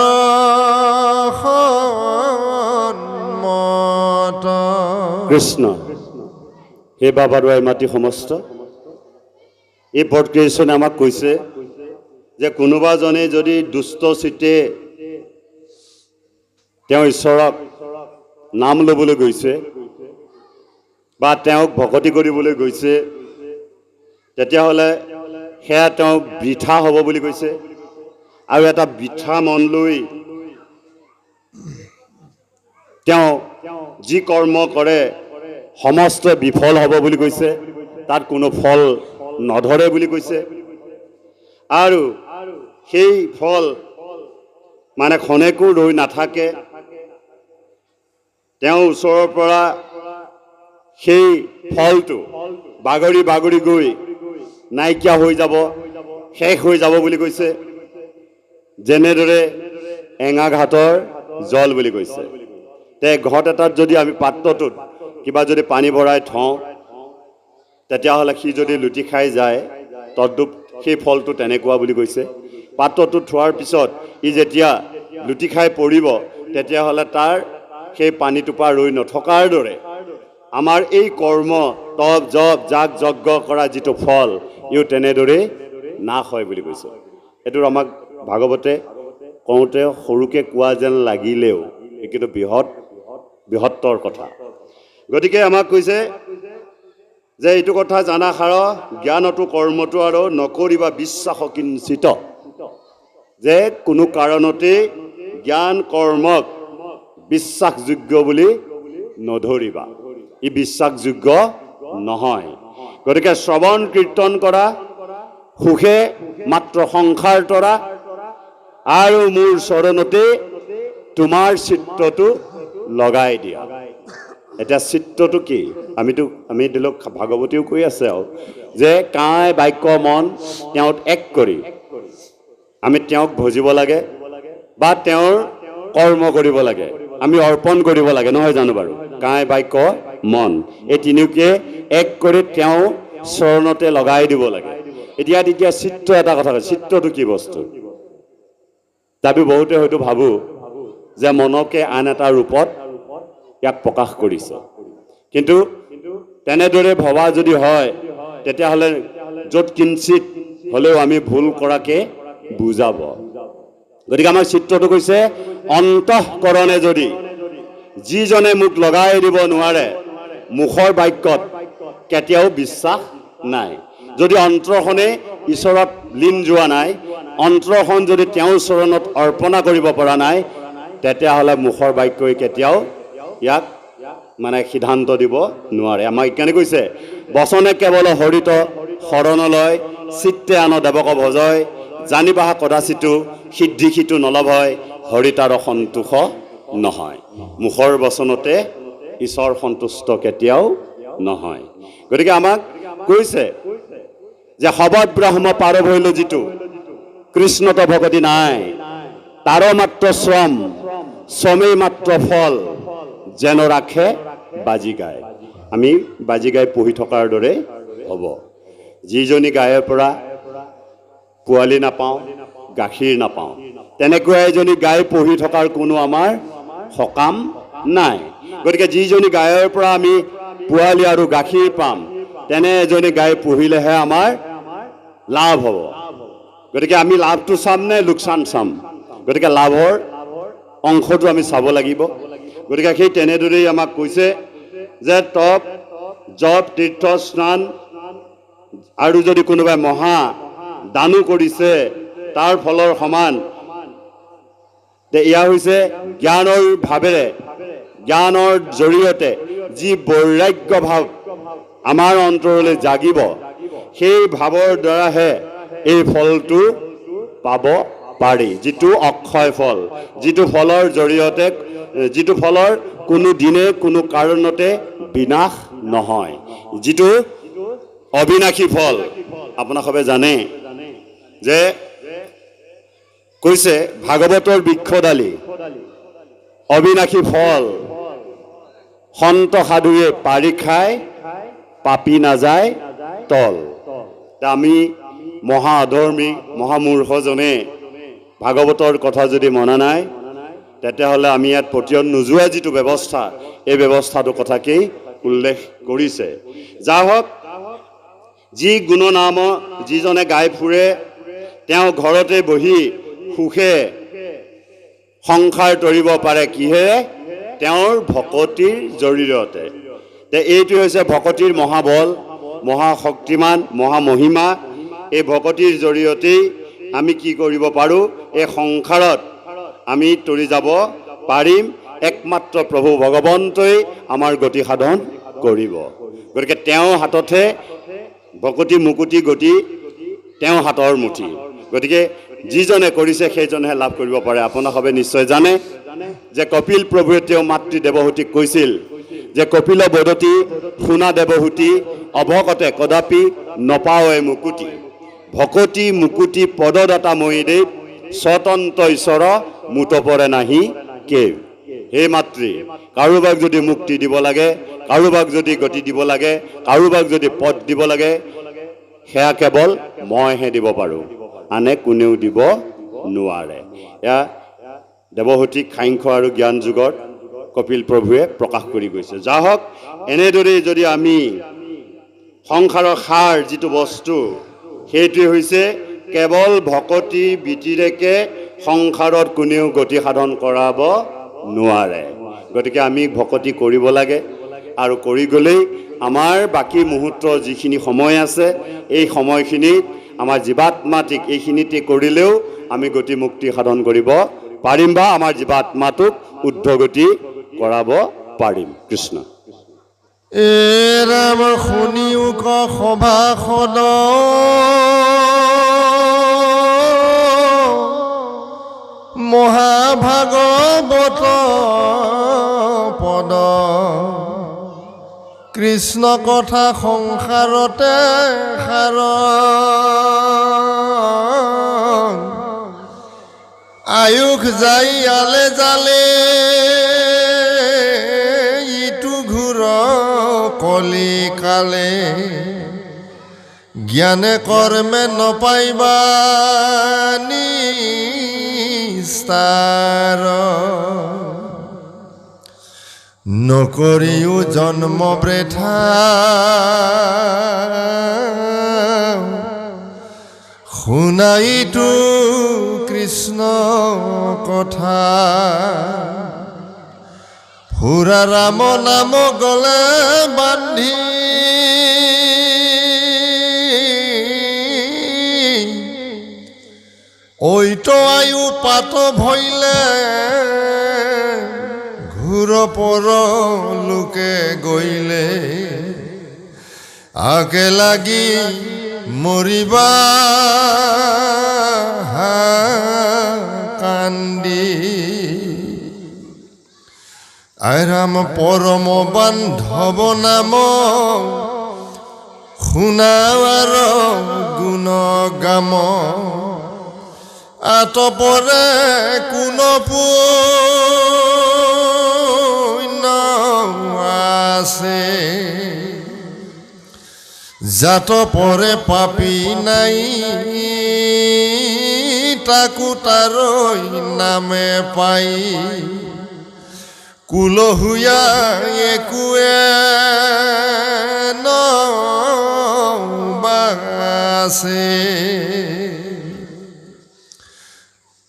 সন্মত কৃষ্ণ হে বাবাৰুৱাই মাতি সমস্ত এই পদকৃষ্ণনে আমাক কৈছে যে কোনোবাজনে যদি দুষ্ট চিত্তে তেওঁ ঈশ্বৰক নাম ল'বলৈ গৈছে বা তেওঁক ভকতি কৰিবলৈ গৈছে তেতিয়াহ'লে সেয়া তেওঁ বৃথা হ'ব বুলি কৈছে আৰু এটা বৃথা মন লৈ তেওঁ যি কৰ্ম কৰে সমস্ত বিফল হ'ব বুলি কৈছে তাত কোনো ফল নধৰে বুলি কৈছে আৰু সেই ফল মানে ক্ষণেকো ৰৈ নাথাকে তেওঁ ওচৰৰ পৰা সেই ফলটো বাগৰি বাগৰি গৈ নাইকিয়া হৈ যাব শেষ হৈ যাব বুলি কৈছে যেনেদৰে এঙাঘাটৰ জল বুলি কৈছে তে ঘট এটাত যদি আমি পাত্ৰটোত কিবা যদি পানী ভৰাই থওঁ তেতিয়াহ'লে সি যদি লুটি খাই যায় তদ্ৰূপ সেই ফলটো তেনেকুৱা বুলি কৈছে পাত্ৰটোত থোৱাৰ পিছত ই যেতিয়া লুটি খাই পৰিব তেতিয়াহ'লে তাৰ সেই পানীটোপা ৰৈ নথকাৰ দৰে আমাৰ এই কৰ্ম তপ জপ যাগ যজ্ঞ কৰা যিটো ফল ইও তেনেদৰে নাশ হয় বুলি কৈছে এইটো আমাক ভাগৱতে কওঁতে সৰুকৈ কোৱা যেন লাগিলেও কিন্তু বৃহত্তৰ কথা গতিকে আমাক কৈছে যে এইটো কথা জানা সাৰ জ্ঞানতো কৰ্মটো আৰু নকৰিবা বিশ্বাস কিঞ্চিত যে কোনো কাৰণতে জ্ঞান কৰ্মক বিশ্বাসযোগ্য বুলি নধৰিবা ই বিশ্বাসযোগ্য নহয় গতিকে শ্ৰৱণ কীৰ্তন কৰা সুখে মাত্ৰ সংসাৰ তৰা আৰু মোৰ চৰণতে তোমাৰ চিত্ৰটো লগাই দিয়া এতিয়া চিত্ৰটো কি আমি দিলক ভাগৱতীও কৈ আছে আৰু যে কায় বাক্য মন তেওঁত এক কৰি আমি তেওঁক ভজিব লাগে বা তেওঁৰ কৰ্ম কৰিব লাগে আমি অৰ্পণ কৰিব লাগে নহয় জানো বাৰু কায় বাক্য মন এই তিনিওকে এক কৰি তেওঁ চৰণতে লগাই দিব লাগে এতিয়া চিত্ৰ এটা কথা কয় চিত্ৰটো কি বস্তু আমি বহুতে হয়তো ভাবোঁ যে মনকে আন এটা ৰূপত ইয়াক প্ৰকাশ কৰিছে কিন্তু তেনেদৰে ভবা যদি হয় তেতিয়াহ'লে য'ত কিঞ্চিত হ'লেও আমি ভুল কৰাকে বুজাব গতিকে আমাৰ চিত্ৰটো কৈছে অন্তঃকৰণে যদি যিজনে মোক লগাই দিব নোৱাৰে মুখৰ বাক্যত কেতিয়াও বিশ্বাস নাই যদি অন্তৰখনে ঈশ্বৰত লীন যোৱা নাই অন্তৰখন যদি তেওঁৰ চৰণত অৰ্পণা কৰিব পৰা নাই তেতিয়াহ'লে মুখৰ বাক্যই কেতিয়াও ইয়াক মানে সিদ্ধান্ত দিব নোৱাৰে আমাক কেনে কৈছে বচনে কেৱল হৰিত শৰণলৈ চিত্তে আন দেৱক ভজয় জানিবা কদাচিতো সিদ্ধি সিটো নলভয় হৰিতাৰ সন্তোষ নহয় মুখৰ বচনতে ঈশ্বৰ সন্তুষ্ট কেতিয়াও নহয় গতিকে আমাক কৈছে যে শবত ব্ৰহ্ম পাৰ ভৈল যিটো কৃষ্ণত ভগতি নাই তাৰ মাত্ৰ শ্ৰমেই মাত্ৰ ফল যেন ৰাখে বাজি গায় আমি বাজি গাই পঢ়ি থকাৰ দৰে হ'ব যিজনী গায়ৰ পৰা পোৱালি নাপাওঁ গাখীৰ নাপাওঁ তেনেকুৱা এজনী গাই পঢ়ি থকাৰ কোনো আমাৰ সকাম নাই গতিকে যিজনী গায়ৰ পৰা আমি পোৱালি আৰু গাখীৰ পাম তেনে এজনী গাই পঢ়িলেহে আমাৰ লাভ হ'ব গতিকে আমি লাভটো চাম নে লোকচান চাম গতিকে লাভৰ অংশটো আমি চাব লাগিব গতিকে সেই তেনেদৰেই আমাক কৈছে যে তপ জপ তীৰ্থ স্নান আৰু যদি কোনোবাই মহা দানো কৰিছে তাৰ ফলৰ সমান। এয়া হৈছে জ্ঞানৰ ভাৱেৰে, জ্ঞানৰ জৰিয়তে যি বৈৰাগ্য ভাৱ আমাৰ অন্তৰলৈ জাগিব, সেই ভাৱৰ দ্বাৰাহে এই ফলটো পাব পাৰি, যিটো অক্ষয় ফল, যিটো ফলৰ জৰিয়তে, যিটো ফলৰ কোনো দিনে কোনো কাৰণতে বিনাশ নহয়, যিটো অবিনাশী ফল। আপোনালোকে জানে যে কৈছে ভাগৱতৰ বৃক্ষডালি অবিনাশী ফল, সন্ত সাধুৱে পাৰি খাই পাপি নাযায় তল। আমি মহা অধৰ্মী মহামূৰ্খজনে ভাগৱতৰ কথা যদি মনা নাই, তেতিয়াহ'লে আমি ইয়াত পতিয়ন নোযোৱা যিটো ব্যৱস্থা, এই ব্যৱস্থাটোৰ কথাকেই উল্লেখ কৰিছে। যা হওক, যি গুণনাম যিজনে গাই ফুৰে, তেওঁ ঘৰতে বহি সুখে সংসাৰ তৰিব পাৰে। কিহেৰে? তেওঁৰ ভকতিৰ জৰিয়তে। এইটো হৈছে ভকতিৰ মহাবল, মহাশক্তিমান, মহামহিমা। এই ভকতিৰ জৰিয়তেই আমি কি কৰিব পাৰোঁ? এই সংসাৰত আমি তৰি যাব পাৰিম। একমাত্ৰ প্ৰভু ভগৱন্তই আমাৰ গতি সাধন কৰিব। গতিকে তেওঁৰ হাততহে ভকতি মুকুতি গতি, তেওঁ হাতৰ মুঠি। গতিকে যিজনে কৰিছে সেইজনেহে লাভ কৰিব পাৰে। আপোনালোকে নিশ্চয় জানে যে কপিল প্ৰভুৱে তেওঁ মাতৃ দেৱহূতিক কৈছিল যে কপিল বদতি শুনা দেৱহূতি অভকতে কদাপি নপাৱে মুকুতি, ভকতি মুকুতি পদদাতা ময়ীদেৱ স্বতন্ত্ৰ ঈশ্বৰ মুতপৰে নাহি কেও। হে মাতৃ, কাৰোবাক যদি মুক্তি দিব লাগে, কাৰোবাক যদি গতি দিব লাগে, কাৰোবাক যদি পদ দিব লাগে, সেয়া কেৱল মইহে দিব পাৰোঁ, আনে কোনেও দিব নোৱাৰে। এয়া দেৱহূতিক সাংখ্য আৰু জ্ঞান যুগত কপিল প্ৰভুৱে প্ৰকাশ কৰি গৈছে। যা হওক, এনেদৰেই যদি আমি সংসাৰৰ সাৰ যিটো বস্তু, সেইটোৱে হৈছে কেৱল ভকতি বৃত্তিৰেকে সংসাৰত কোনেও গতি সাধন কৰাব নোৱাৰে। গতিকে আমি ভকতি কৰিব লাগে, আৰু কৰি গ'লেই আমাৰ বাকী মুহূৰ্তৰ যিখিনি সময় আছে, এই সময়খিনিত আমাৰ জীৱাত্মাটিক এইখিনিতে কৰিলেও আমি গতি মুক্তি সাধন কৰিব পাৰিম, বা আমাৰ জীৱাত্মাটোক উদ্ধগতি কৰাব পাৰিম। কৃষ্ণ। ৰাম শুনিও ক সভাসদ মহাভাগৱত পদ, কৃষ্ণ কথা সংসাৰতে সাৰ, আয়ুস যাই আলে জালে ইটো ঘূৰ কলি কালে, জ্ঞানে কৰ্মে নপাইবা নিস্তাৰ, নকৰিও জন্ম বৃথা শুনাইতো কৃষ্ণ কথা, ফুৰা ৰাম নাম গলে বান্ধি, ঐত আয়ু পাত ভৈলে ঘূৰ পৰ লোকে গইলে, আগে লাগি মৰিবা কান্দি, আইৰাম পৰম বান্ধৱ নাম শুনাৱাৰ গুণ গাম, আতপৰে কোন পুণ্য আছে, জাত পৰে পাপী নাই তাকো তাৰৈ নামে পাই, কুলহুয়া একোৱে নবাছে,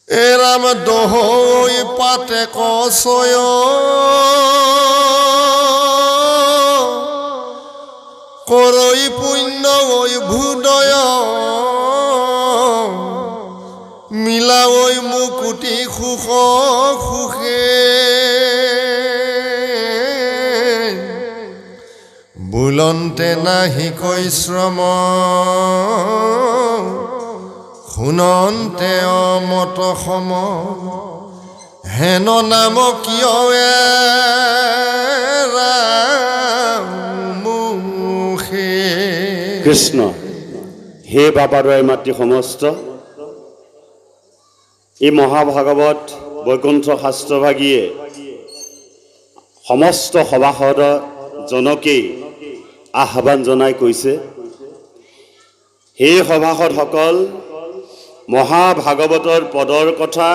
এৰাম দহৈ পাতে কচয়, কৰৈ পুণ্য ঐ ভূদয়, মিলাৱৈ মুকুতি সুখ সুখে বুলন্তে নাহিকৈ শ্ৰম শুনন্তে অমত সম হেন নাম কিয় মুখে। কৃষ্ণ হে বাবাদয় মাতৃ সমস্ত, এই মহাভাগৱত বৈকুণ্ঠ শাস্ত্ৰভাগীয়ে সমস্ত সভাসদজনকেই আহ্বান জনাই কৈছে, হে সভাসদসকল, মহাভাগৱতৰ পদৰ কথা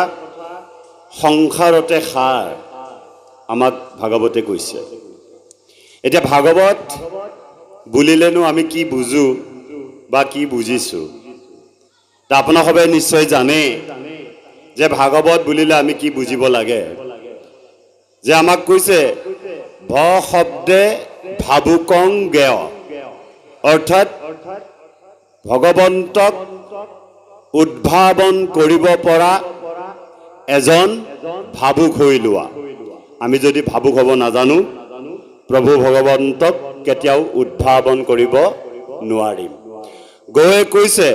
সংসাৰতে সাৰ আমাক ভাগৱতে কৈছে। এতিয়া ভাগৱত বুলিলেনো আমি কি বুজো বা কি বুজিছোঁ? আপোনালোকে নিশ্চয় জানে যে ভাগৱত বুলিলে আমি কি বুজিব লাগে। যে আমাক কৈছে ভ শব্দে ভাবুকং জ্ঞেয়, অৰ্থাৎ ভগৱন্তক উদ্ভাৱন কৰিব পৰা এজন ভাবুক হৈ লোৱা। আমি যদি ভাবুক হ'ব নাজানো, প্ৰভু ভগৱন্তক কেতিয়াও উদ্ভাৱন কৰিব নোৱাৰিম। গৌৱে কৈছে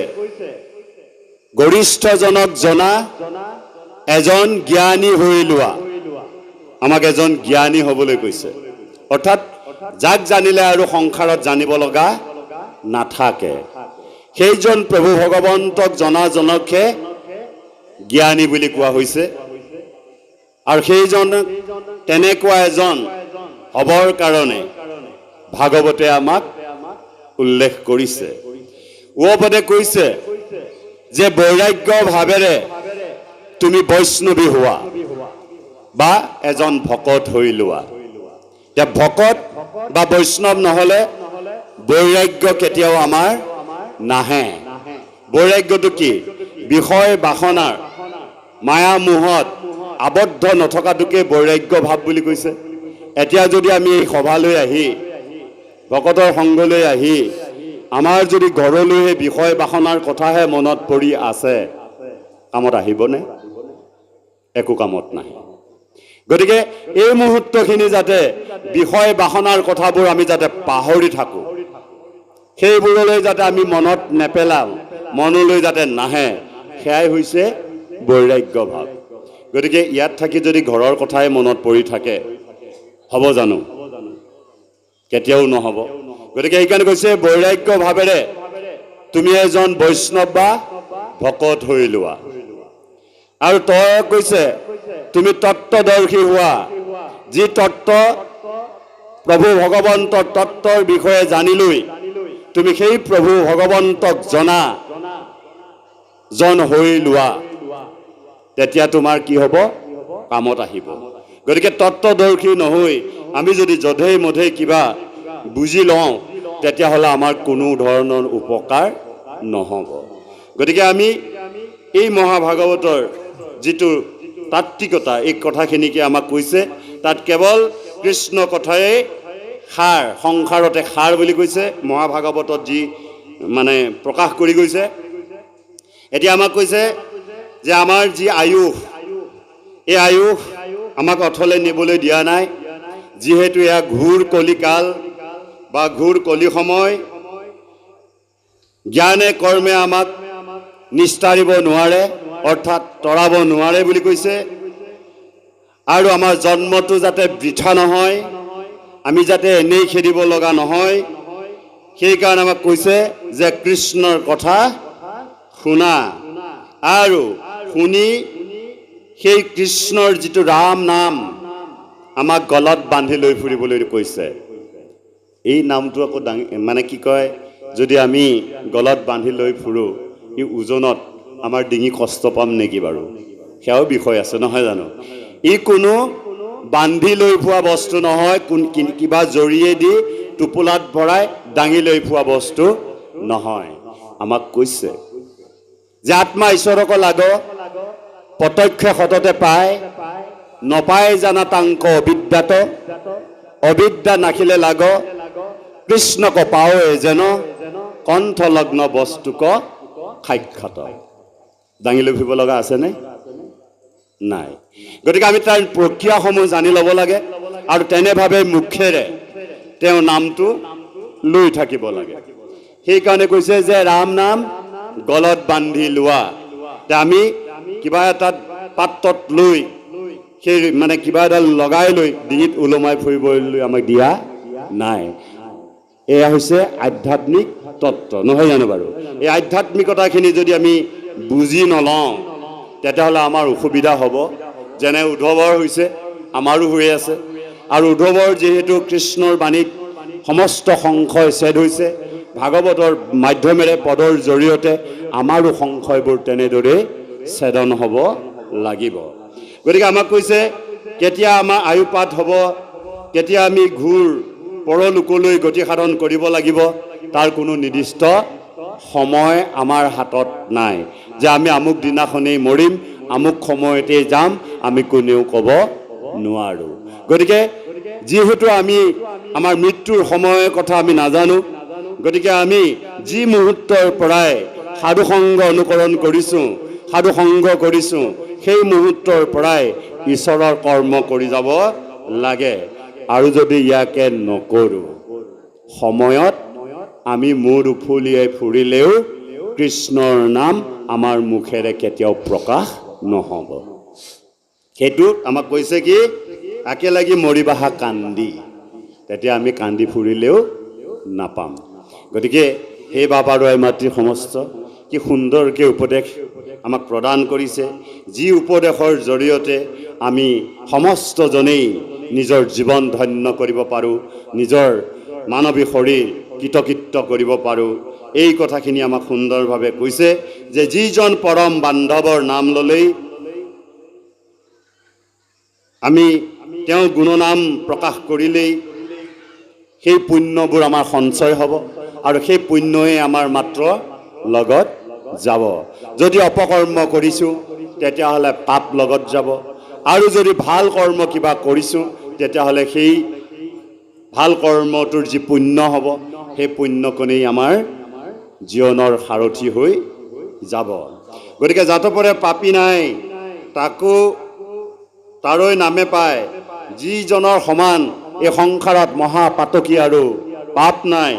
গৰিষ্ঠজনক জনা এজন জ্ঞানী হৈ লোৱা। আমাক এজন জ্ঞানী হ'বলৈ কৈছে, অৰ্থাৎ যাক জানিলে আৰু সংসাৰত জানিব লগা নাথাকে। সেইজন প্ৰভু ভগৱন্তক জনাজনকহে জ্ঞানী বুলি কোৱা হৈছে। আৰু সেইজন তেনেকুৱা এজন হ'বৰ কাৰণে ভাগৱতে আমাক উল্লেখ কৰিছে। ওপদে কৈছে যে বৈৰাগ্য ভাৱেৰে তুমি বৈষ্ণৱী হোৱা বা এজন ভকত হৈ লোৱা। এতিয়া ভকত বা বৈষ্ণৱ নহ'লে বৈৰাগ্য কেতিয়াও আমাৰ নাহে। বৈৰাগ্যটো কি? বিষয় বাসনাৰ মায়া মোহত আবদ্ধ নথকাটোকে বৈৰাগ্য ভাৱ বুলি কৈছে। এতিয়া যদি আমি এই সভালৈ আহি, ভকতৰ সংঘলৈ আহি, আমাৰ যদি ঘৰলৈ সেই বিষয় বাসনাৰ কথাহে মনত পৰি আছে, কামত আহিবনে? একো কামত নাহে। গতিকে এই মুহূৰ্তখিনি যাতে বিষয় বাসনাৰ কথাবোৰ আমি যাতে পাহৰি থাকোঁ, সেইবোৰলৈ যাতে আমি মনত নেপেলাওঁ, মনলৈ যাতে নাহে, সেয়াই হৈছে বৈৰাগ্য ভাৱ। গতিকে ইয়াত থাকি যদি ঘৰৰ কথাই মনত পৰি থাকে, হ'ব জানো? কেতিয়াও নহ'ব। গতিকে সেইকাৰণে কৈছে বৈৰাগ্য ভাৱেৰে তুমি এজন বৈষ্ণৱ বা ভকত হৈ লোৱা। আৰু তই কৈছে তুমি তত্ত্বদৰ্শী হোৱা। যি তত্ত্ব প্ৰভু ভগৱন্তৰ তত্ত্বৰ বিষয়ে জানি লৈ তুমি সেই প্ৰভু ভগৱন্তক জনা জন হৈ লোৱা, তেতিয়া তোমাৰ কি হ'ব? কামত আহিব। গতিকে তত্ত্বদৰ্শী নহৈ আমি যদি যধেই মধেই কিবা বুজি লওঁ, তেতিয়াহ'লে আমাৰ কোনো ধৰণৰ উপকাৰ নহ'ব। গতিকে আমি এই মহাভাগৱতৰ যিটো তাত্ত্বিকতা, এই কথাখিনিকে আমাক কৈছে, তাত কেৱল কৃষ্ণ কথাই সাৰ, সংসাৰতে সাৰ বুলি কৈছে মহাভাগৱতত যি মানে প্ৰকাশ কৰি গৈছে। এতিয়া আমাক কৈছে যে আমাৰ যি আয়ুস, এই আয়ুস আমাক অথলে নিবলৈ দিয়া নাই। যিহেতু এয়া ঘূৰ কলিকাল বা ঘূৰ কলি সময়, জ্ঞানে কৰ্মে আমাক নিস্তাৰিব নোৱাৰে, অৰ্থাৎ তৰাব নোৱাৰে বুলি কৈছে। আৰু আমাৰ জন্মটো যাতে বৃথা নহয়, আমি যাতে এনেই খেদিব লগা নহয়, সেইকাৰণে আমাক কৈছে যে কৃষ্ণৰ কথা শুনা, আৰু শুনি সেই কৃষ্ণৰ যিটো ৰাম নাম আমাক গলত বান্ধি লৈ ফুৰিবলৈ কৈছে। এই নামটো আকৌ মানে কি কয়, যদি আমি গলত বান্ধি লৈ ফুৰোঁ, এই ওজনত আমাৰ ডিঙি কষ্ট পাম নেকি বাৰু? সেয়াও বিষয় আছে নহয় জানো? ই কোনো বান্ধি লৈ ফুৰা বস্তু নহয়, কিবা জৰিয়ে দি টোপোলাত ভৰাই দাঙি লৈ ফুৰা বস্তু নহয়। আমাক কৈছে যে আত্মা ঈশ্বৰক লাগ, প্ৰত্যক্ষ সততে পায়, নপায় জানা তাংক অবিদ্যাত, অবিদ্যা নাখিলে লাগ, কৃষ্ণক পাৱে যেন কণ্ঠলগ্ন বস্তুক সাক্ষাৎ। দাঙি লৈ ফুৰিব লগা আছেনে? নাই। গতিকে আমি তাৰ প্ৰক্ৰিয়াসমূহ জানি ল'ব লাগে আৰু তেনেভাৱে মুখেৰে তেওঁ নামটো লৈ থাকিব লাগে। সেইকাৰণে কৈছে যে ৰাম নাম গলত বান্ধি লোৱা। আমি কিবা এটা পাত্ৰত লৈ সেই মানে কিবা এডাল লগাই লৈ ডিঙিত ওলমাই ফুৰিবলৈ আমাক দিয়া নাই। এয়া হৈছে আধ্যাত্মিক তত্ত্ব, নহয় জানো বাৰু? এই আধ্যাত্মিকতাখিনি যদি আমি বুজি নলওঁ তেতিয়াহ'লে আমাৰ অসুবিধা হ'ব। যেনে উদ্ধৱৰ হৈছে, আমাৰো হৈ আছে। আৰু উদ্ধৱৰ যিহেতু কৃষ্ণৰ বাণীত সমস্ত সংশয় ছেদ হৈছে, ভাগৱতৰ মাধ্যমেৰে পদৰ জৰিয়তে আমাৰো সংশয়বোৰ তেনেদৰে ছেদন হ'ব লাগিব। গতিকে আমাক কৈছে কেতিয়া আমাৰ আয়ুপাত হ'ব, কেতিয়া আমি ঘূৰ পৰলোকলৈ গতি সাধন কৰিব লাগিব, তাৰ কোনো নিৰ্দিষ্ট সময় আমাৰ হাতত নাই যে আমি আমুক দিনাখনেই মৰিম, আমুক সময়তে যাম, আমি কোনেও ক'ব নোৱাৰোঁ। গতিকে যিহেতু আমি আমাৰ মৃত্যুৰ সময়ৰ কথা আমি নাজানো, গতিকে আমি যি মুহূৰ্তৰ পৰাই সাধুসংগ অনুকৰণ কৰিছোঁ, সাধুসংগ কৰিছোঁ, সেই মুহূৰ্তৰ পৰাই ঈশ্বৰৰ কৰ্ম কৰি যাব লাগে। আৰু যদি ইয়াকে নকৰোঁ, সময়ত আমি মূৰ উফলিয়াই ফুৰিলেও কৃষ্ণৰ নাম আমাৰ মুখেৰে কেতিয়াও প্ৰকাশ নহ'ব। সেইটো আমাক কৈছে কি, আকে লাগি মৰিবাহা কান্দি, তেতিয়া আমি কান্দি ফুৰিলেও নাপাম। গতিকে সেই বাবা আৰু মাতৃ সমস্ত কি সুন্দৰকৈ উপদেশ আমাক প্ৰদান কৰিছে, যি উপদেশৰ জৰিয়তে আমি সমস্তজনেই নিজৰ জীৱন ধন্য কৰিব পাৰোঁ, নিজৰ মানৱী শৰীৰ কৃতকৃত্য কৰিব পাৰোঁ। এই কথাখিনি আমাক সুন্দৰভাৱে কৈছে যে যিজন পৰম বান্ধৱৰ নাম ল'লেই আমি তেওঁৰ গুণনাম প্ৰকাশ কৰিলেই সেই পুণ্যবোৰ আমাৰ সঞ্চয় হ'ব আৰু সেই পুণ্যই আমাৰ মাত্ৰ লগত যাব। যদি অপকৰ্ম কৰিছোঁ তেতিয়াহ'লে পাপ লগত যাব, আৰু যদি ভাল কৰ্ম কিবা কৰিছোঁ তেতিয়াহ'লে সেই ভাল কৰ্মটোৰ যি পুণ্য হ'ব, সেই পুণ্যকণেই আমাৰ জীৱনৰ সাৰথি হৈ যাব। গতিকে জাতপৰে পাপী নাই, তাকো তাৰৈ নামে পায়, যিজনৰ সমান এই সংসাৰত মহাপাতকী আৰু পাপ নাই,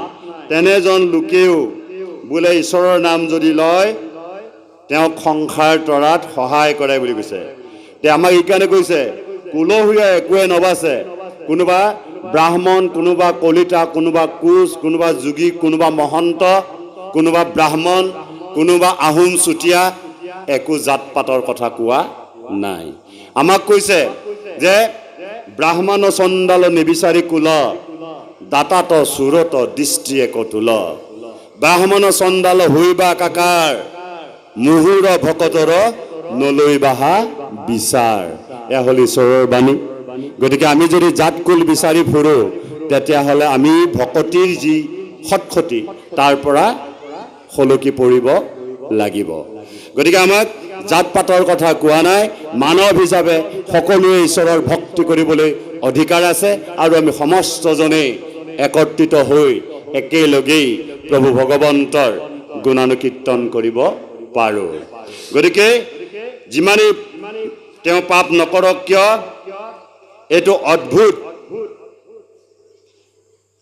তেনেজন লোকেও বোলে ঈশ্বৰৰ নাম যদি লয় তেওঁক সংসাৰ তৰাত সহায় কৰে বুলি কৈছে। তে আমাক এইকাৰণে কৈছে কুলহীয়া একোৱে নবাচে, কোনোবা ব্ৰাহ্মণ, কোনোবা কলিতা, কোনোবা কোচ, কোনোবা যোগী, কোনোবা মহন্ত, কোনোবা ব্ৰাহ্মণ, কোনোবা আহোম চুতীয়া, একো জাত পাতৰ কথা কোৱা নাই। আমাক কৈছে যে ব্ৰাহ্মণ চণ্ডাল নিবিচাৰি কুল, দাতাত সুৰত দৃষ্টিয়ে কতুল, ব্ৰাহ্মণ চণ্ডাল হৈবা কাকাৰ, মুহুৰ ভকতৰ নলৈ বাহা বিচাৰ। এয়া হ'ল ঈশ্বৰৰ বাণী। গতিকে আমি যদি জাত কুল বিচাৰি ফুৰোঁ তেতিয়াহ'লে আমি ভকতিৰ যি সৎক্ষতি তাৰ পৰা সলকি পৰিব লাগিব। গতিকে আমাক জাত পাতৰ কথা কোৱা নাই, মানৱ হিচাপে সকলোৱে ঈশ্বৰৰ ভক্তি কৰিবলৈ অধিকাৰ আছে আৰু আমি সমস্তজনেই একত্ৰিত হৈ একেলগেই প্ৰভু ভগৱন্তৰ গুণানুকীৰ্তন কৰিব পাৰোঁ। গতিকে যিমানেই তেওঁ পাপ নকৰক কিয়, এইটো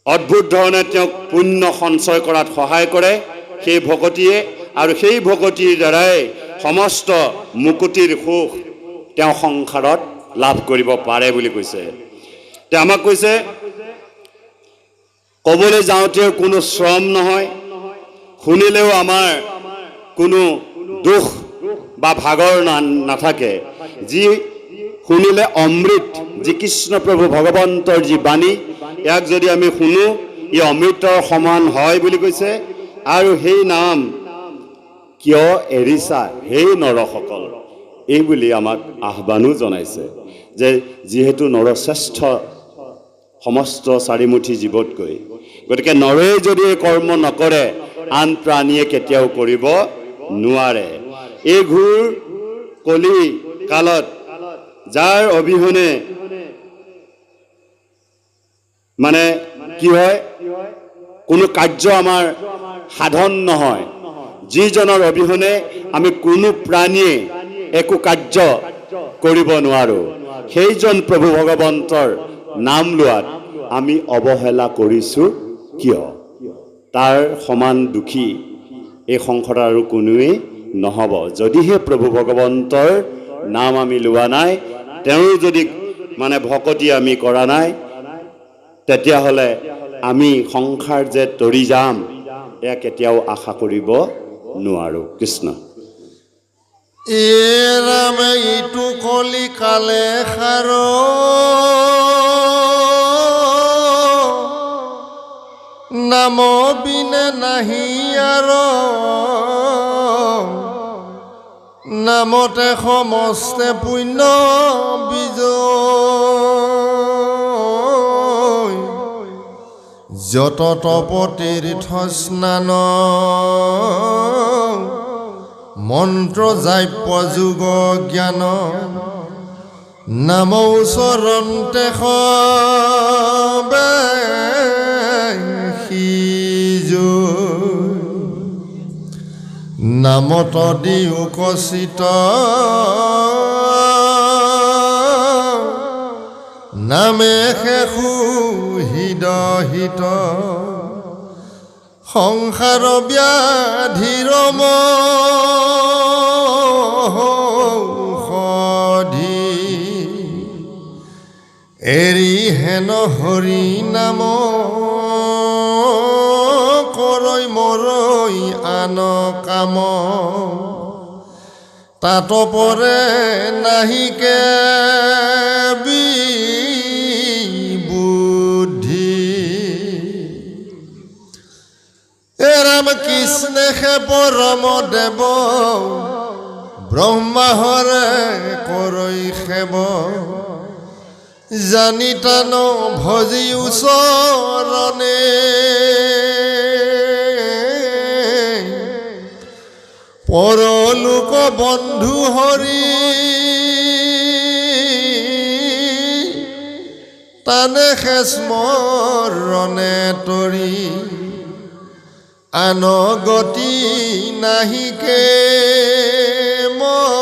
অদ্ভুত ধৰণে তেওঁক পুণ্য সঞ্চয় কৰাত সহায় কৰে সেই ভকতিয়ে, আৰু সেই ভকতিৰ দ্বাৰাই সমস্ত মুকুতিৰ সুখ তেওঁ সংসাৰত লাভ কৰিব পাৰে বুলি কৈছে। তেওঁ আমাক কৈছে ক'বলৈ যাওঁতেও কোনো শ্ৰম নহয়, শুনিলেও আমাৰ কোনো দুখ বা ভাগৰ নাথাকে। যি শুনিলে অমৃত, যি কৃষ্ণ প্ৰভু ভগৱন্তৰ যি বাণী, ইয়াক যদি আমি শুনো ই অমৃতৰ সমান হয় বুলি কৈছে। আৰু সেই নাম কিয় এৰিছা সেই নৰসকল, এই বুলি আমাক আহ্বানো জনাইছে যে যিহেতু নৰশ্ৰেষ্ঠ সমস্ত চাৰিমুঠি জীৱতকৈ, গতিকে নৰে যদি কৰ্ম নকৰে আন প্ৰাণীয়ে কেতিয়াও কৰিব নোৱাৰে। এই ঘূৰ কলি কালত যাৰ অবিহনে মানে কি হয়, কোনো কাৰ্য আমাৰ সাধন নহয়, যিজনৰ অবিহনে আমি কোনো প্ৰাণীয়ে একো কাৰ্য কৰিব নোৱাৰোঁ, সেইজন প্ৰভু ভগৱন্তৰ নাম লোৱাত আমি অৱহেলা কৰিছোঁ কিয়? তাৰ সমান দুখী এই সংসাৰত আৰু কোনোৱেই নহ'ব। যদিহে প্ৰভু ভগৱন্তৰ নাম আমি লোৱা নাই, তেওঁৰ যদি ভকতি আমি কৰা নাই, তেতিয়াহ'লে আমি সংসাৰ যে তৰি যাম এয়া কেতিয়াও আশা কৰিব নোৱাৰোঁ। কৃষ্ণ। এ ৰাম ইটো কলি কালে সাৰ নাম বিনে নাহি আৰ নামতে সমস্তে পুণ্য বিজয় যত তপ তীৰ্থ স্নান মন্ত্ৰ জাপ্য যোগ জ্ঞান নাম চৰণতে সবে নামত দিও কচিত নামে শেষু হৃদহিত সংসাৰ ব্যাধিৰ মহৌষধি এৰি হেন হৰি নাম কৰৈ মৰৈ আন কাম তাত পৰে নাহিকে বুদ্ধি হে ৰাম কৃষ্ণে হে পৰম দেৱ ব্ৰহ্মাহৰে কৰৈ সেৱ জানি তান ভজি ওচৰণে পৰলোক বন্ধু হৰি তানে স্মৰণে তৰি আন গতি নাহিকে মৰণে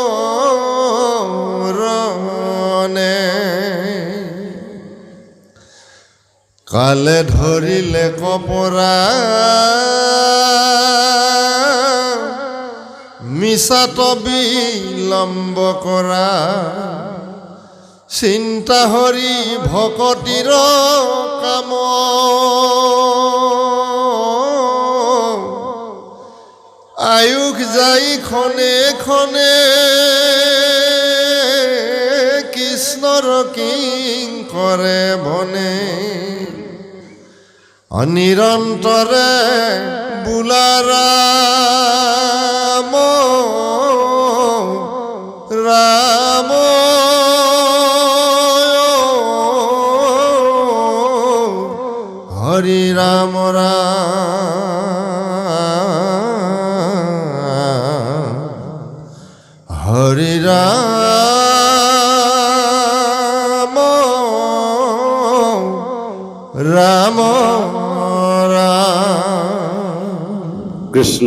কালে ধৰিলে কপৰা মিছাত বিলম্ব কৰা চিন্তা হৰি ভকতিৰ কাম আয়ুষ যাই খনে খনে কৃষ্ণৰ কিং কৰে বনে অনিৰন্তৰে বুলাৰা ৰাম হৰি ৰাম হৰি ৰাম ৰাম কৃষ্ণ।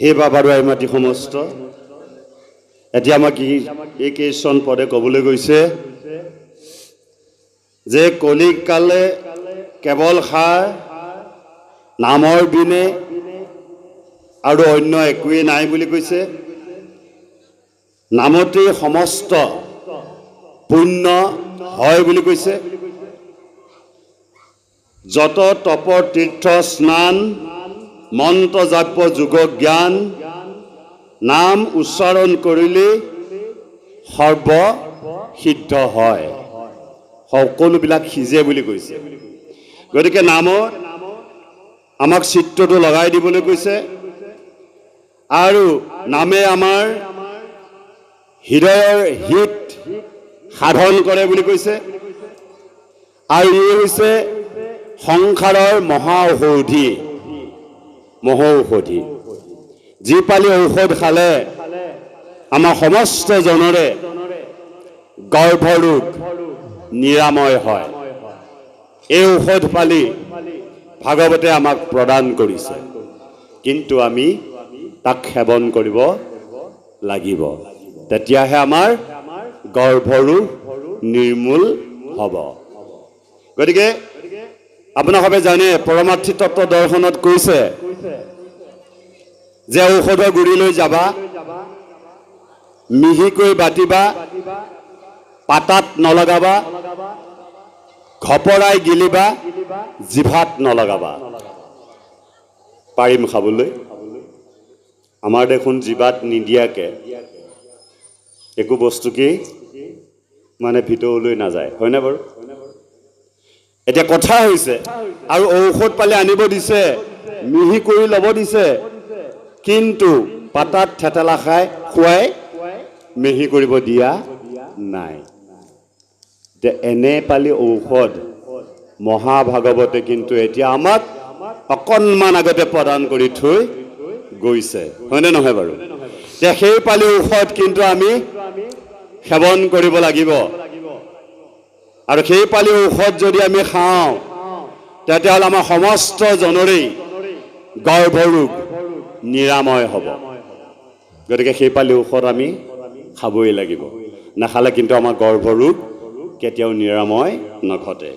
হে বাবাৰ মাটি সমস্ত এতিয়া আমাক এই কীৰ্তন পদে ক'বলৈ গৈছে যে কলিকালে কেৱল সাৰ নামৰ বিনে আৰু অন্য একোৱেই নাই বুলি কৈছে। নামতেই সমস্ত পুণ্য হয় বুলি কৈছে। যত তপ তীৰ্থ স্নান মন্ত্ৰ জাপ্য যোগ জ্ঞান নাম উচ্চাৰণ কৰিলে সৰ্ব সিদ্ধ হয়, সকলোবিলাক সিজে বুলি কৈছে। গতিকে নামত আমাক চিত্ৰটো লগাই দিবলৈ কৈছে আৰু নামে আমাৰ হৃদয়ৰ হিত সাধন কৰে বুলি কৈছে। আৰু ই হৈছে সংসাৰৰ মহাঔষধি মহৌষধি। যি পালি ঔষধ খালে আমাৰ সমস্ত জনৰে গৰ্ভৰোগ নিৰাময় হয়। এই ঔষধ পালি ভাগৱতে আমাক প্ৰদান কৰিছে। কিন্তু আমি তাক সেৱন কৰিব লাগিব তেতিয়াহে আমাৰ গৰ্ভৰোগ নিৰ্মূল হ'ব গতিকে আপোনালোকে জানে পৰমাৰ্থি তত্ত্ব দৰ্শনত কৈছে যে ঔষধৰ গুৰিলৈ যাবা মিহিকৈ বাটিবা পাতাত নলগাবা ঘপৰাই গিলিবা জিভাত নলগাবা পাৰিম খাবলৈ আমাৰ দেখোন জিভাত নিদিয়াকে একো বস্তুকেই মানে ভিতৰলৈ নাযায় হয়নে বাৰু এতিয়া কথা হৈছে আৰু ঔষধ পালে আনিব দিছে মিহি কৰি ল'ব দিছে কিন্তু পাতাত থেতেলা খাই খুৱাই মিহি কৰিব দিয়া নাই যে এনে পালি ঔষধ মহাভাগৱতে কিন্তু এতিয়া আমাক অকণমান আগতে প্ৰদান কৰি থৈ গৈছে হয়নে নহয় বাৰু যে সেই পালি ঔষধ কিন্তু আমি সেৱন কৰিব লাগিব আৰু সেই পালি ঔষধ যদি আমি খাওঁ তেতিয়াহ'লে আমাৰ সমস্ত জনৰেই গৰ্ভৰোগ নিৰাময় হ'ব গতিকে সেই পালি ঔষধ আমি খাবই লাগিব নাখালে কিন্তু আমাৰ গৰ্ভৰোগ কেতিয়াও নিৰাময় নঘটে